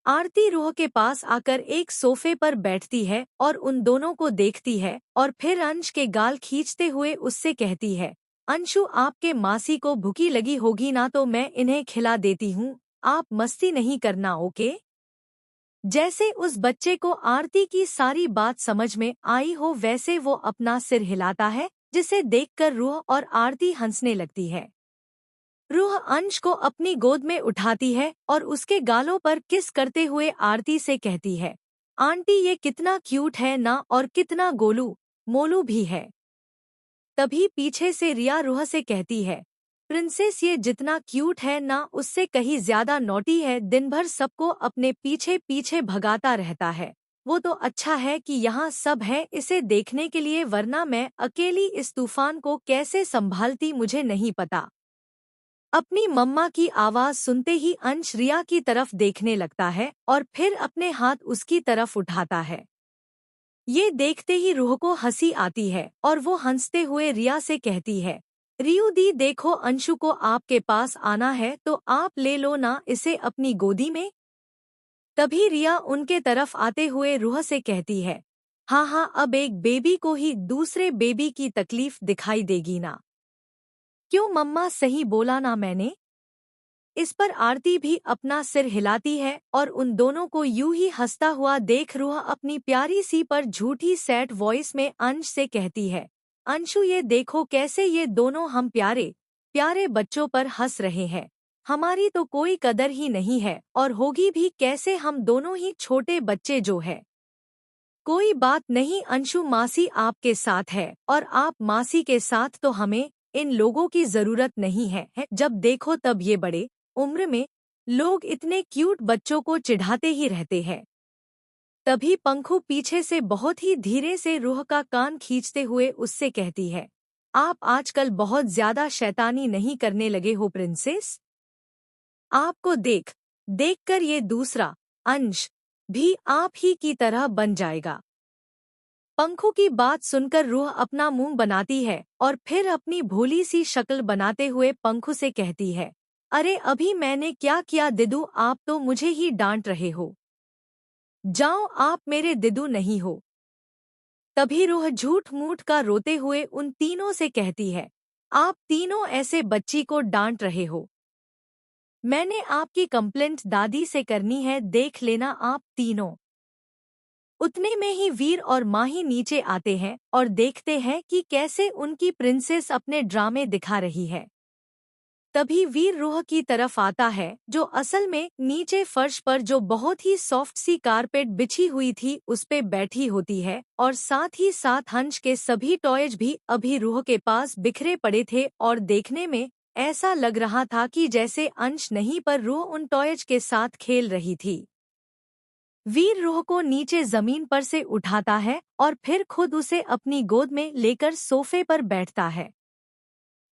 [SPEAKER 1] आरती रूह के पास आकर एक सोफे पर बैठती है और उन दोनों को देखती है और फिर अंश के गाल खींचते हुए उससे कहती है, अंशु आपके मासी को भूखी लगी होगी ना, तो मैं इन्हें खिला देती हूँ, आप मस्ती नहीं करना, ओके। जैसे उस बच्चे को आरती की सारी बात समझ में आई हो वैसे वो अपना सिर हिलाता है, जिसे देखकर रूह और आरती हंसने लगती है। रूह अंश को अपनी गोद में उठाती है और उसके गालों पर किस करते हुए आरती से कहती है, आंटी ये कितना क्यूट है ना, और कितना गोलू मोलू भी है। तभी पीछे से रिया रूह से कहती है, प्रिंसेस ये जितना क्यूट है ना उससे कहीं ज्यादा नॉटी है, दिन भर सबको अपने पीछे पीछे भगाता रहता है। वो तो अच्छा है कि यहाँ सब है इसे देखने के लिए, वरना मैं अकेली इस तूफान को कैसे संभालती मुझे नहीं पता। अपनी मम्मा की आवाज सुनते ही अंश रिया की तरफ देखने लगता है और फिर अपने हाथ उसकी तरफ उठाता है। ये देखते ही रूह को हंसी आती है और वो हंसते हुए रिया से कहती है, रियू दी देखो अंशु को आपके पास आना है तो आप ले लो ना इसे अपनी गोदी में। तभी रिया उनके तरफ आते हुए रूह से कहती है, हाँ हाँ अब एक बेबी को ही दूसरे बेबी की तकलीफ दिखाई देगी ना। क्यों मम्मा, सही बोला ना मैंने। इस पर आरती भी अपना सिर हिलाती है और उन दोनों को यूं ही हंसता हुआ देख रूह अपनी प्यारी सी पर झूठी सैड वॉइस में अंश से कहती है, अंशु ये देखो कैसे ये दोनों हम प्यारे प्यारे बच्चों पर हंस रहे हैं। हमारी तो कोई कदर ही नहीं है और होगी भी कैसे, हम दोनों ही छोटे बच्चे जो है। कोई बात नहीं अंशु, मासी आपके साथ है और आप मासी के साथ, तो हमें इन लोगों की जरूरत नहीं है। जब देखो तब ये बड़े उम्र में लोग इतने क्यूट बच्चों को चिढ़ाते ही रहते हैं। तभी पंखु पीछे से बहुत ही धीरे से रूह का कान खींचते हुए उससे कहती है, आप आजकल बहुत ज्यादा शैतानी नहीं करने लगे हो प्रिंसेस। आपको देखकर ये दूसरा अंश भी आप ही की तरह बन जाएगा। पंखु की बात सुनकर रूह अपना मुंह बनाती है और फिर अपनी भोली सी शक्ल बनाते हुए पंखु से कहती है, अरे अभी मैंने क्या किया दिदू, आप तो मुझे ही डांट रहे हो। जाओ, आप मेरे दिदू नहीं हो। तभी रूह झूठ मूठ का रोते हुए उन तीनों से कहती है, आप तीनों ऐसे बच्ची को डांट रहे हो। मैंने आपकी कंप्लेंट दादी से करनी है, देख लेना आप तीनों। उतने में ही वीर और माही नीचे आते हैं और देखते हैं कि कैसे उनकी प्रिंसेस अपने ड्रामे दिखा रही है। तभी वीर रूह की तरफ आता है जो असल में नीचे फर्श पर जो बहुत ही सॉफ्ट सी कारपेट बिछी हुई थी उस पे बैठी होती है, और साथ ही साथ हंस के सभी टॉयज भी अभी रूह के पास बिखरे पड़े थे और देखने में ऐसा लग रहा था कि जैसे अंश नहीं पर रूह उन टॉयज के साथ खेल रही थी। वीर रूह को नीचे जमीन पर से उठाता है और फिर खुद उसे अपनी गोद में लेकर सोफे पर बैठता है।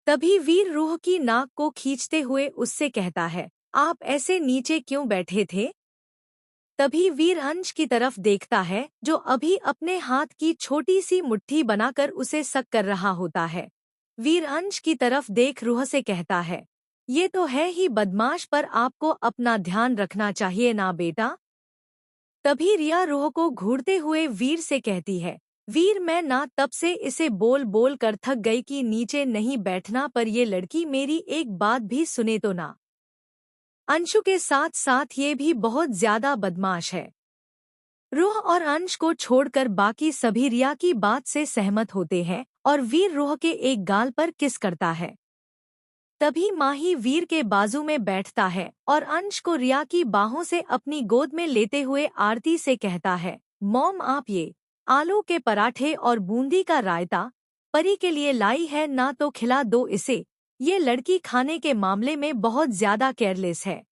[SPEAKER 1] तभी वीर रूह की नाक को खींचते हुए उससे कहता है, आप ऐसे नीचे क्यों बैठे थे? तभी वीर अंश की तरफ देखता है, जो अभी अपने हाथ की छोटी सी मुट्ठी बनाकर उसे सक कर रहा होता है। वीर अंश की तरफ देख रूह से कहता है, ये तो है ही बदमाश, पर आपको अपना ध्यान रखना चाहिए ना बेटा। तभी रिया रूह को घूरते हुए वीर से कहती है, वीर मैं ना तब से इसे बोल बोल कर थक गई कि नीचे नहीं बैठना, पर ये लड़की मेरी एक बात भी सुने तो ना। अंशु के साथ साथ ये भी बहुत ज्यादा बदमाश है। रूह और अंश को छोड़कर बाकी सभी रिया की बात से सहमत होते हैं और वीर रूह के एक गाल पर किस करता है। तभी माही वीर के बाजू में बैठता है और अंश को रिया की बाहों से अपनी गोद में लेते हुए आरती से कहता है, मॉम आप ये आलू के पराठे और बूंदी का रायता परी के लिए लाई है ना, तो खिला दो इसे। ये लड़की खाने के मामले में बहुत ज्यादा केयरलेस है।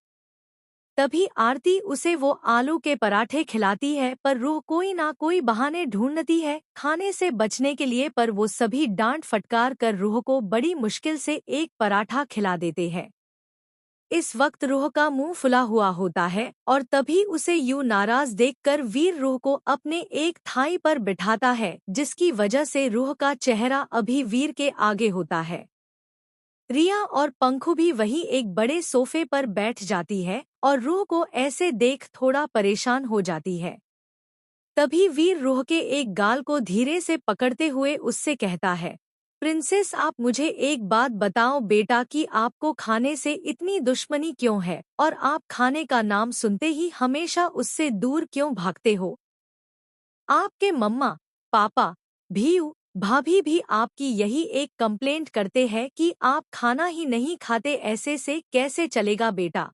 [SPEAKER 1] तभी आरती उसे वो आलू के पराठे खिलाती है, पर रूह कोई ना कोई बहाने ढूंढती है खाने से बचने के लिए, पर वो सभी डांट फटकार कर रूह को बड़ी मुश्किल से एक पराठा खिला देते हैं। इस वक्त रूह का मुंह फुला हुआ होता है और तभी उसे यूं नाराज देखकर वीर रूह को अपने एक थाई पर बिठाता है, जिसकी वजह से रूह का चेहरा अभी वीर के आगे होता है। रिया और पंखु भी वहीं एक बड़े सोफे पर बैठ जाती है और रूह को ऐसे देख थोड़ा परेशान हो जाती है। तभी वीर रूह के एक गाल को धीरे से पकड़ते हुए उससे कहता है, प्रिंसेस आप मुझे एक बात बताओ बेटा कि आपको खाने से इतनी दुश्मनी क्यों है और आप खाने का नाम सुनते ही हमेशा उससे दूर क्यों भागते हो? आपके मम्मा, पापा, भीऊ, भाभी भी आपकी यही एक कंप्लेंट करते हैं कि आप खाना ही नहीं खाते, ऐसे से कैसे चलेगा बेटा?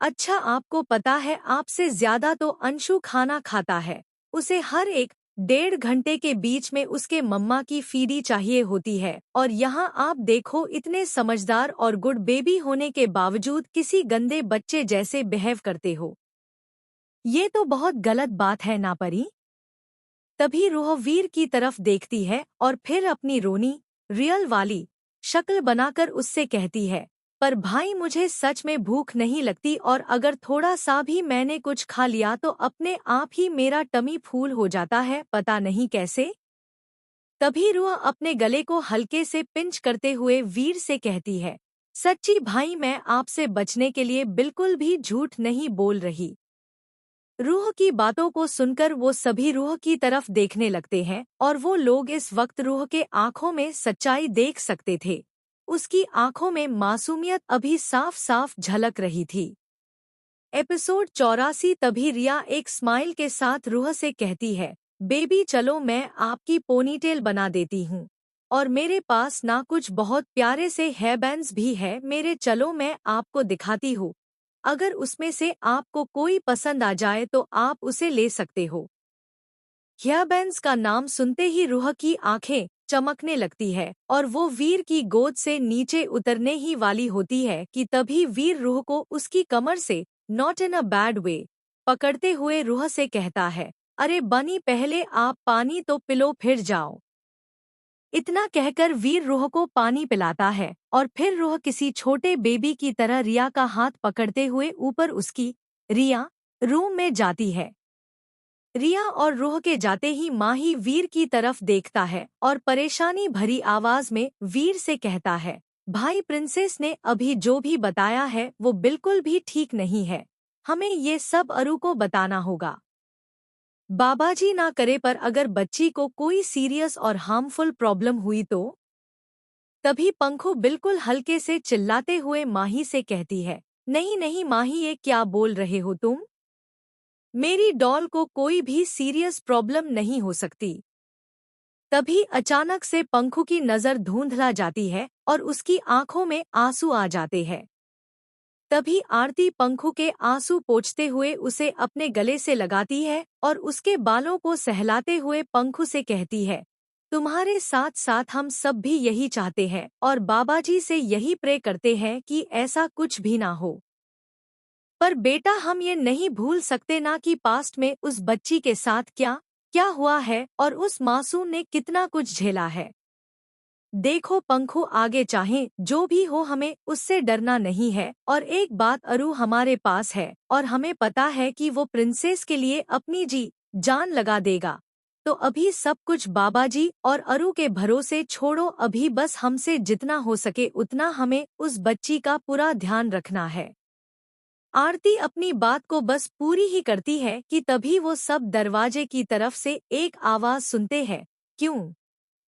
[SPEAKER 1] अच्छा आपको पता है आपसे ज्यादा तो अंशु खाना खाता है। उसे हर एक 1.5 घंटे के बीच में उसके मम्मा की फीडी चाहिए होती है और यहाँ आप देखो इतने समझदार और गुड बेबी होने के बावजूद किसी गंदे बच्चे जैसे बिहेव करते हो। ये तो बहुत गलत बात है ना परी? तभी रूह वीर की तरफ देखती है और फिर अपनी रोनी रियल वाली शक्ल बनाकर उससे कहती है, पर भाई मुझे सच में भूख नहीं लगती और अगर थोड़ा सा भी मैंने कुछ खा लिया तो अपने आप ही मेरा टमी फूल हो जाता है, पता नहीं कैसे। तभी रूह अपने गले को हल्के से पिंच करते हुए वीर से कहती है, सच्ची भाई मैं आपसे बचने के लिए बिल्कुल भी झूठ नहीं बोल रही। रूह की बातों को सुनकर वो सभी रूह की तरफ देखने लगते हैं और वो लोग इस वक्त रूह के आंखों में सच्चाई देख सकते थे। उसकी आंखों में मासूमियत अभी साफ साफ झलक रही थी। एपिसोड 84। तभी रिया एक स्माइल के साथ रूह से कहती है, बेबी चलो मैं आपकी पोनीटेल बना देती हूँ और मेरे पास ना कुछ बहुत प्यारे से हेयर बैंड्स भी है मेरे, चलो मैं आपको दिखाती हूँ। अगर उसमें से आपको कोई पसंद आ जाए तो आप उसे ले सकते हो। हेयरबैंड्स का नाम सुनते ही रूह की आंखें चमकने लगती है और वो वीर की गोद से नीचे उतरने ही वाली होती है कि तभी वीर रूह को उसकी कमर से not in a bad way पकड़ते हुए रूह से कहता है, अरे बनी पहले आप पानी तो पिलो फिर जाओ। इतना कहकर वीर रूह को पानी पिलाता है और फिर रूह किसी छोटे बेबी की तरह रिया का हाथ पकड़ते हुए ऊपर उसकी रिया रूम में जाती है। रिया और रूह के जाते ही माही वीर की तरफ देखता है और परेशानी भरी आवाज में वीर से कहता है, भाई प्रिंसेस ने अभी जो भी बताया है वो बिल्कुल भी ठीक नहीं है, हमें ये सब अरु को बताना होगा। बाबाजी ना करे पर अगर बच्ची को कोई सीरियस और हार्मफुल प्रॉब्लम हुई तो? तभी पंखु बिल्कुल हल्के से चिल्लाते हुए माही से कहती है, नहीं नहीं माही ये क्या बोल रहे हो तुम? मेरी डॉल को कोई भी सीरियस प्रॉब्लम नहीं हो सकती। तभी अचानक से पंखु की नजर धुंधला जाती है और उसकी आंखों में आंसू आ जाते हैं। तभी आरती पंखु के आंसू पोंछते हुए उसे अपने गले से लगाती है और उसके बालों को सहलाते हुए पंखु से कहती है, तुम्हारे साथ साथ हम सब भी यही चाहते हैं और बाबाजी से यही प्रे करते हैं कि ऐसा कुछ भी ना हो। पर बेटा हम ये नहीं भूल सकते ना कि पास्ट में उस बच्ची के साथ क्या क्या हुआ है और उस मासूम ने कितना कुछ झेला है। देखो पंखु, आगे चाहे जो भी हो हमें उससे डरना नहीं है। और एक बात, अरु हमारे पास है और हमें पता है कि वो प्रिंसेस के लिए अपनी जान लगा देगा। तो अभी सब कुछ बाबा जी और अरु के भरोसे छोड़ो। अभी बस हमसे जितना हो सके उतना हमें उस बच्ची का पूरा ध्यान रखना है। आरती अपनी बात को बस पूरी ही करती है कि तभी वो सब दरवाजे की तरफ से एक आवाज सुनते हैं। क्यों?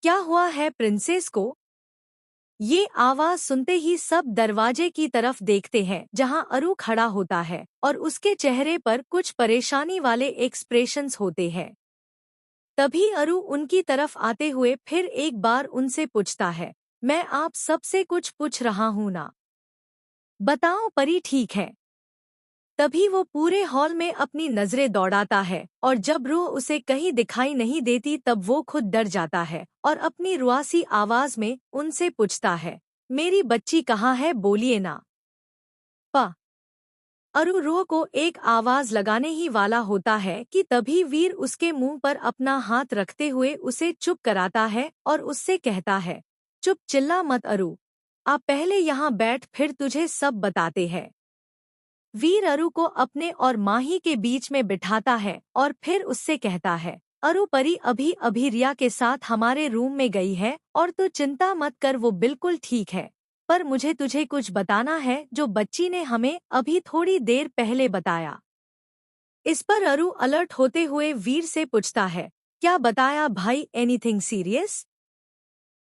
[SPEAKER 1] क्या हुआ है प्रिंसेस को? ये आवाज सुनते ही सब दरवाजे की तरफ देखते हैं जहां अरु खड़ा होता है और उसके चेहरे पर कुछ परेशानी वाले एक्सप्रेशंस होते हैं। तभी अरु उनकी तरफ आते हुए फिर एक बार उनसे पूछता है, मैं आप सबसे कुछ पूछ रहा हूं ना? बताओ परी, ठीक है? तभी वो पूरे हॉल में अपनी नजरें दौड़ाता है और जब रूह उसे कहीं दिखाई नहीं देती तब वो खुद डर जाता है और अपनी रुआसी आवाज में उनसे पूछता है, मेरी बच्ची कहाँ है, बोलिए ना। पा अरु रूह को एक आवाज लगाने ही वाला होता है कि तभी वीर उसके मुंह पर अपना हाथ रखते हुए उसे चुप कराता है और उससे कहता है, चुप, चिल्ला मत अरु। आप पहले यहाँ बैठ, फिर तुझे सब बताते हैं। वीर अरु को अपने और माही के बीच में बिठाता है और फिर उससे कहता है, अरु परी अभी अभी रिया के साथ हमारे रूम में गई है और तू चिंता मत कर, वो बिल्कुल ठीक है। पर मुझे तुझे कुछ बताना है जो बच्ची ने हमें अभी थोड़ी देर पहले बताया। इस पर अरु अलर्ट होते हुए वीर से पूछता है, क्या बताया भाई, एनीथिंग सीरियस?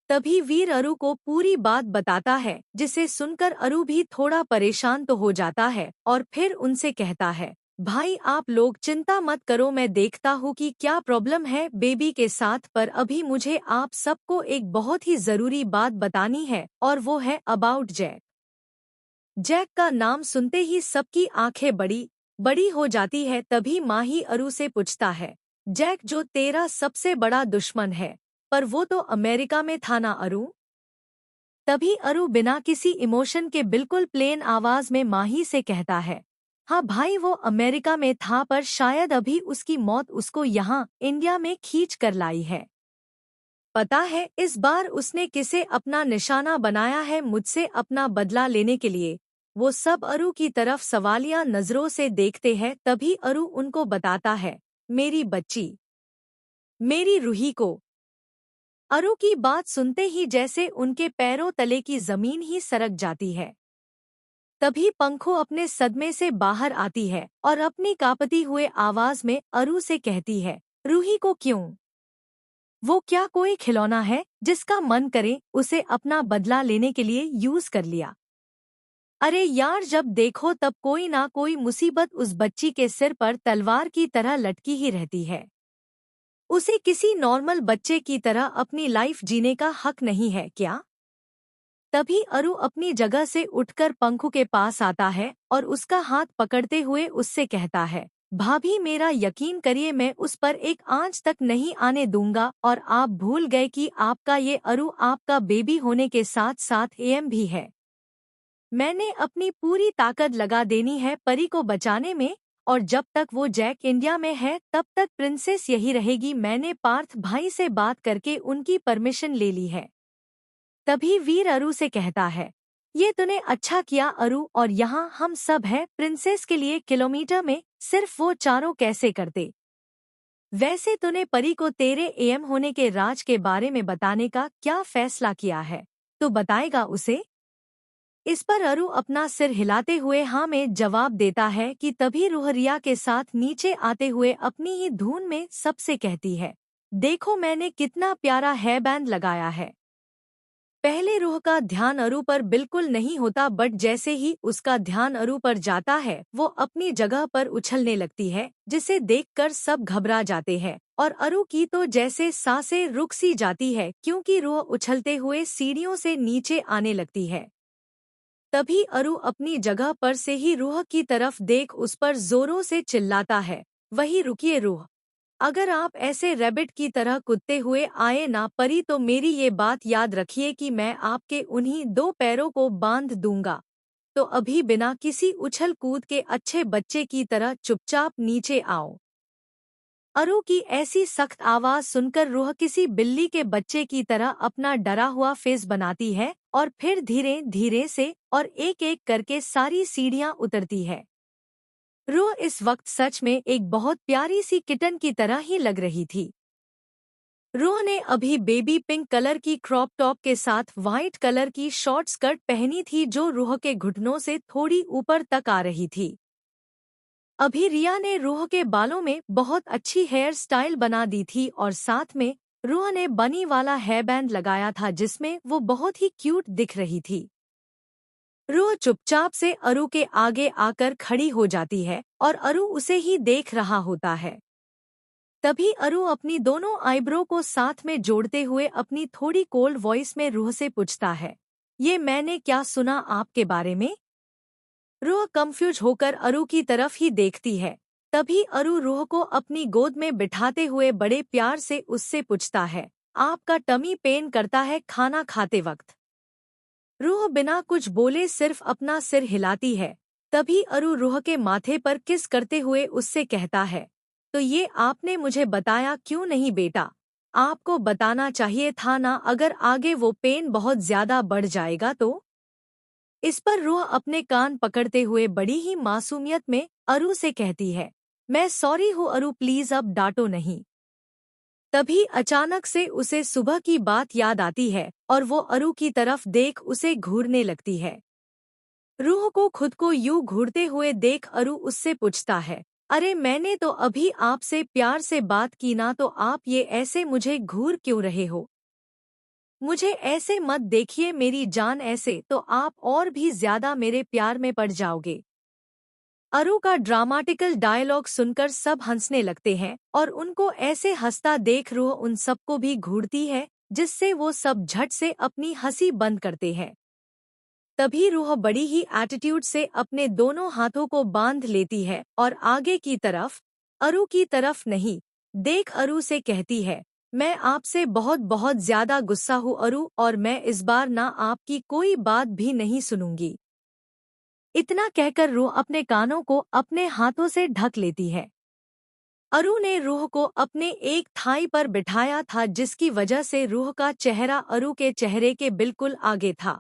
[SPEAKER 1] तभी वीर अरु को पूरी बात बताता है जिसे सुनकर अरु भी थोड़ा परेशान तो हो जाता है और फिर उनसे कहता है, भाई आप लोग चिंता मत करो, मैं देखता हूँ कि क्या प्रॉब्लम है बेबी के साथ, पर अभी मुझे आप सबको एक बहुत ही जरूरी बात बतानी है और वो है अबाउट जैक। जैक का नाम सुनते ही सबकी आंखें बड़ी बड़ी हो जाती है। तभी माही अरु से पूछता है, जैक जो तेरा सबसे बड़ा दुश्मन है, पर वो तो अमेरिका में था ना अरु? तभी अरु बिना किसी इमोशन के बिल्कुल प्लेन आवाज में माही से कहता है, हाँ भाई वो अमेरिका में था, पर शायद अभी उसकी मौत उसको यहाँ इंडिया में खींच कर लाई है। पता है इस बार उसने किसे अपना निशाना बनाया है, मुझसे अपना बदला लेने के लिए। वो सब अरु की तरफ सवालिया नजरों से देखते हैं। तभी अरु उनको बताता है, मेरी बच्ची, मेरी रूही को। अरु की बात सुनते ही जैसे उनके पैरों तले की जमीन ही सरक जाती है। तभी पंखो अपने सदमे से बाहर आती है और अपनी कांपती हुए आवाज में अरु से कहती है, रूही को क्यों? वो क्या कोई खिलौना है जिसका मन करे उसे अपना बदला लेने के लिए यूज कर लिया? अरे यार, जब देखो तब कोई ना कोई मुसीबत उस बच्ची के सिर पर तलवार की तरह लटकी ही रहती है। उसे किसी नॉर्मल बच्चे की तरह अपनी लाइफ जीने का हक नहीं है क्या? तभी अरु अपनी जगह से उठकर पंखु के पास आता है और उसका हाथ पकड़ते हुए उससे कहता है, भाभी मेरा यकीन करिए, मैं उस पर एक आंच तक नहीं आने दूंगा। और आप भूल गए कि आपका ये अरु आपका बेबी होने के साथ साथ एम भी है। मैंने अपनी पूरी ताकत लगा देनी है परी को बचाने में, और जब तक वो जैक इंडिया में है तब तक प्रिंसेस यही रहेगी। मैंने पार्थ भाई से बात करके उनकी परमिशन ले ली है। तभी वीर अरु से कहता है, ये तूने अच्छा किया अरु, और यहाँ हम सब हैं प्रिंसेस के लिए किलोमीटर में सिर्फ वो चारों कैसे करते। वैसे तूने परी को तेरे एम होने के राज के बारे में बताने का क्या फैसला किया है, तो बताएगा उसे? इस पर अरु अपना सिर हिलाते हुए हाँ में जवाब देता है कि तभी रूह रिया के साथ नीचे आते हुए अपनी ही धुन में सबसे कहती है, देखो मैंने कितना प्यारा हेयर बैंड लगाया है। पहले रूह का ध्यान अरु पर बिल्कुल नहीं होता, बट जैसे ही उसका ध्यान अरु पर जाता है वो अपनी जगह पर उछलने लगती है, जिसे देखकर सब घबरा जाते हैं और अरु की तो जैसे सांसें रुक सी जाती है क्योंकि रूह उछलते हुए सीढ़ियों से नीचे आने लगती है। तभी अरु अपनी जगह पर से ही रूह की तरफ देख उस पर जोरों से चिल्लाता है, वही रुकिए रूह, अगर आप ऐसे रैबिट की तरह कूदते हुए आए ना परी तो मेरी ये बात याद रखिए कि मैं आपके उन्हीं दो पैरों को बांध दूंगा। तो अभी बिना किसी उछल कूद के अच्छे बच्चे की तरह चुपचाप नीचे आओ। अरु की ऐसी सख्त आवाज सुनकर रूह किसी बिल्ली के बच्चे की तरह अपना डरा हुआ फेस बनाती है और फिर धीरे धीरे से और एक एक करके सारी सीढ़ियां उतरती है। रूह इस वक्त सच में एक बहुत प्यारी सी किटन की तरह ही लग रही थी। रूह ने अभी बेबी पिंक कलर की क्रॉप टॉप के साथ वाइट कलर की शॉर्ट स्कर्ट पहनी थी जो रूह के घुटनों से थोड़ी ऊपर तक आ रही थी। अभी रिया ने रूह के बालों में बहुत अच्छी हेयर स्टाइल बना दी थी और साथ में रूह ने बनी वाला हेयर बैंड लगाया था जिसमें वो बहुत ही क्यूट दिख रही थी। रूह चुपचाप से अरु के आगे आकर खड़ी हो जाती है और अरु उसे ही देख रहा होता है। तभी अरु अपनी दोनों आईब्रो को साथ में जोड़ते हुए अपनी थोड़ी कोल्ड वॉइस में रूह से पूछता है, ये मैंने क्या सुना आपके बारे में? रूह कंफ्यूज होकर अरु की तरफ ही देखती है। तभी अरु रूह को अपनी गोद में बिठाते हुए बड़े प्यार से उससे पूछता है, आपका टमी पेन करता है खाना खाते वक्त? रूह बिना कुछ बोले सिर्फ अपना सिर हिलाती है। तभी अरु रूह के माथे पर किस करते हुए उससे कहता है, तो ये आपने मुझे बताया क्यों नहीं बेटा? आपको बताना चाहिए था ना, अगर आगे वो पेन बहुत ज्यादा बढ़ जाएगा तो। इस पर रूह अपने कान पकड़ते हुए बड़ी ही मासूमियत में अरु से कहती है, मैं सॉरी हूँ अरु, प्लीज अब डांटो नहीं। तभी अचानक से उसे सुबह की बात याद आती है और वो अरु की तरफ देख उसे घूरने लगती है। रूह को खुद को यूं घूरते हुए देख अरु उससे पूछता है, अरे मैंने तो अभी आपसे प्यार से बात की ना, तो आप ये ऐसे मुझे घूर क्यों रहे हो? मुझे ऐसे मत देखिए मेरी जान, ऐसे तो आप और भी ज्यादा मेरे प्यार में पड़ जाओगे। अरु का ड्रामाटिकल डायलॉग सुनकर सब हंसने लगते हैं और उनको ऐसे हंसता देख रूह उन सबको भी घूरती है जिससे वो सब झट से अपनी हंसी बंद करते हैं। तभी रूह बड़ी ही एटीट्यूड से अपने दोनों हाथों को बांध लेती है और आगे की तरफ, अरु की तरफ नहीं, देख अरु से कहती है, मैं आपसे बहुत बहुत ज्यादा गुस्सा हूँ अरु, और मैं इस बार ना आपकी कोई बात भी नहीं सुनूंगी। इतना कहकर रूह अपने कानों को अपने हाथों से ढक लेती है। अरु ने रूह को अपने एक थाई पर बिठाया था जिसकी वजह से रूह का चेहरा अरु के चेहरे के बिल्कुल आगे था।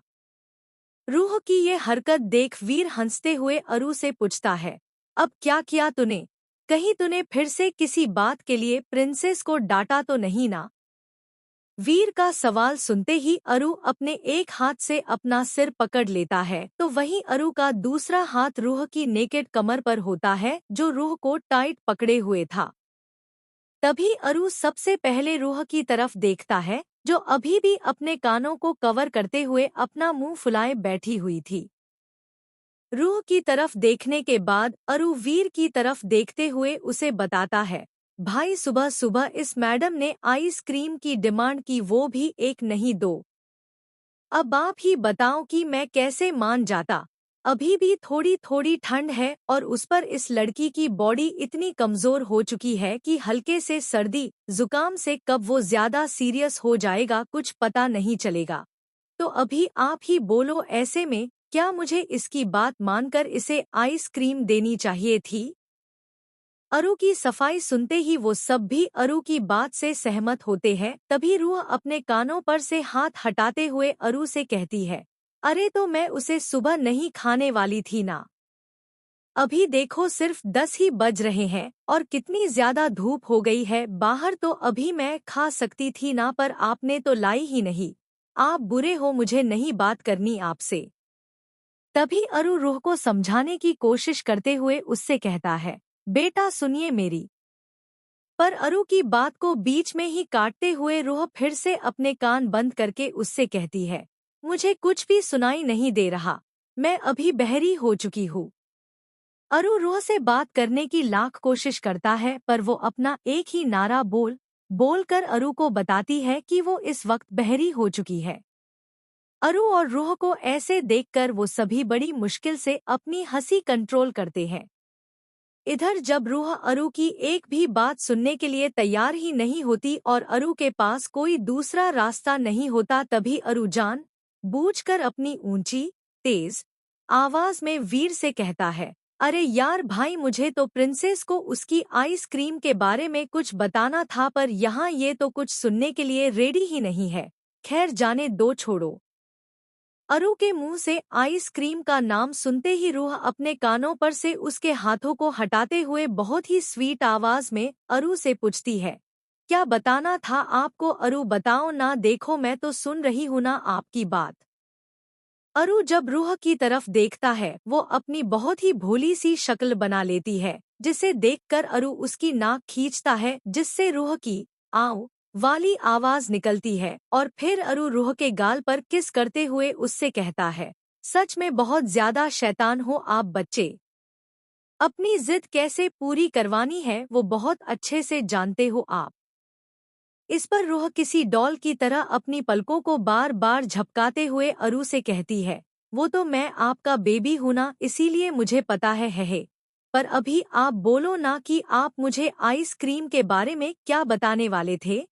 [SPEAKER 1] रूह की ये हरकत देख वीर हंसते हुए अरु से पूछता है, अब क्या किया तूने? कहीं तूने फिर से किसी बात के लिए प्रिंसेस को डांटा तो नहीं ना? वीर का सवाल सुनते ही अरु अपने एक हाथ से अपना सिर पकड़ लेता है तो वहीं अरु का दूसरा हाथ रूह की नेकेड कमर पर होता है जो रूह को टाइट पकड़े हुए था। तभी अरु सबसे पहले रूह की तरफ देखता है जो अभी भी अपने कानों को कवर करते हुए अपना मुंह फुलाए बैठी हुई थी। रूह की तरफ देखने के बाद अरु वीर की तरफ देखते हुए उसे बताता है, भाई सुबह सुबह इस मैडम ने आइसक्रीम की डिमांड की, वो भी एक नहीं दो। अब आप ही बताओ कि मैं कैसे मान जाता। अभी भी थोड़ी थोड़ी ठंड है और उस पर इस लड़की की बॉडी इतनी कमजोर हो चुकी है कि हल्के से सर्दी जुकाम से कब वो ज्यादा सीरियस हो जाएगा कुछ पता नहीं चलेगा। तो अभी आप ही बोलो, ऐसे में क्या मुझे इसकी बात मानकर इसे आइसक्रीम देनी चाहिए थी? अरु की सफाई सुनते ही वो सब भी अरु की बात से सहमत होते हैं। तभी रूह अपने कानों पर से हाथ हटाते हुए अरु से कहती है, अरे तो मैं उसे सुबह नहीं खाने वाली थी ना। अभी देखो सिर्फ 10 ही बज रहे हैं और कितनी ज्यादा धूप हो गई है बाहर, तो अभी मैं खा सकती थी ना, पर आपने तो लाई ही नहीं। आप बुरे हो, मुझे नहीं बात करनी आपसे। तभी अरु रूह को समझाने की कोशिश करते हुए उससे कहता है, बेटा सुनिए मेरी। पर अरु की बात को बीच में ही काटते हुए रूह फिर से अपने कान बंद करके उससे कहती है, मुझे कुछ भी सुनाई नहीं दे रहा, मैं अभी बहरी हो चुकी हूँ। अरु रूह से बात करने की लाख कोशिश करता है पर वो अपना एक ही नारा बोल कर अरु को बताती है कि वो इस वक्त बहरी हो चुकी है। अरु और रूह को ऐसे देखकर वो सभी बड़ी मुश्किल से अपनी हंसी कंट्रोल करते हैं। इधर जब रूह अरु की एक भी बात सुनने के लिए तैयार ही नहीं होती और अरु के पास कोई दूसरा रास्ता नहीं होता, तभी अरु जान बूझकर अपनी ऊंची तेज आवाज में वीर से कहता है, अरे यार भाई, मुझे तो प्रिंसेस को उसकी आइसक्रीम के बारे में कुछ बताना था, पर यहाँ ये तो कुछ सुनने के लिए रेडी ही नहीं है। खैर जाने दो, छोड़ो। अरु के मुंह से आइसक्रीम का नाम सुनते ही रूह अपने कानों पर से उसके हाथों को हटाते हुए बहुत ही स्वीट आवाज में अरु से पूछती है, क्या बताना था आपको अरु? बताओ ना, देखो मैं तो सुन रही हूं ना आपकी बात। अरु जब रूह की तरफ देखता है, वो अपनी बहुत ही भोली सी शक्ल बना लेती है, जिसे देखकर अरु उसकी नाक खींचता है, जिससे रूह की आओ वाली आवाज निकलती है, और फिर अरु रूह के गाल पर किस करते हुए उससे कहता है, सच में बहुत ज्यादा शैतान हो आप बच्चे। अपनी जिद कैसे पूरी करवानी है वो बहुत अच्छे से जानते हो आप। इस पर रूह किसी डॉल की तरह अपनी पलकों को बार बार झपकाते हुए अरु से कहती है, वो तो मैं आपका बेबी हूं ना, इसीलिए मुझे पता है। पर अभी आप बोलो ना कि आप मुझे आइसक्रीम के बारे में क्या बताने वाले थे।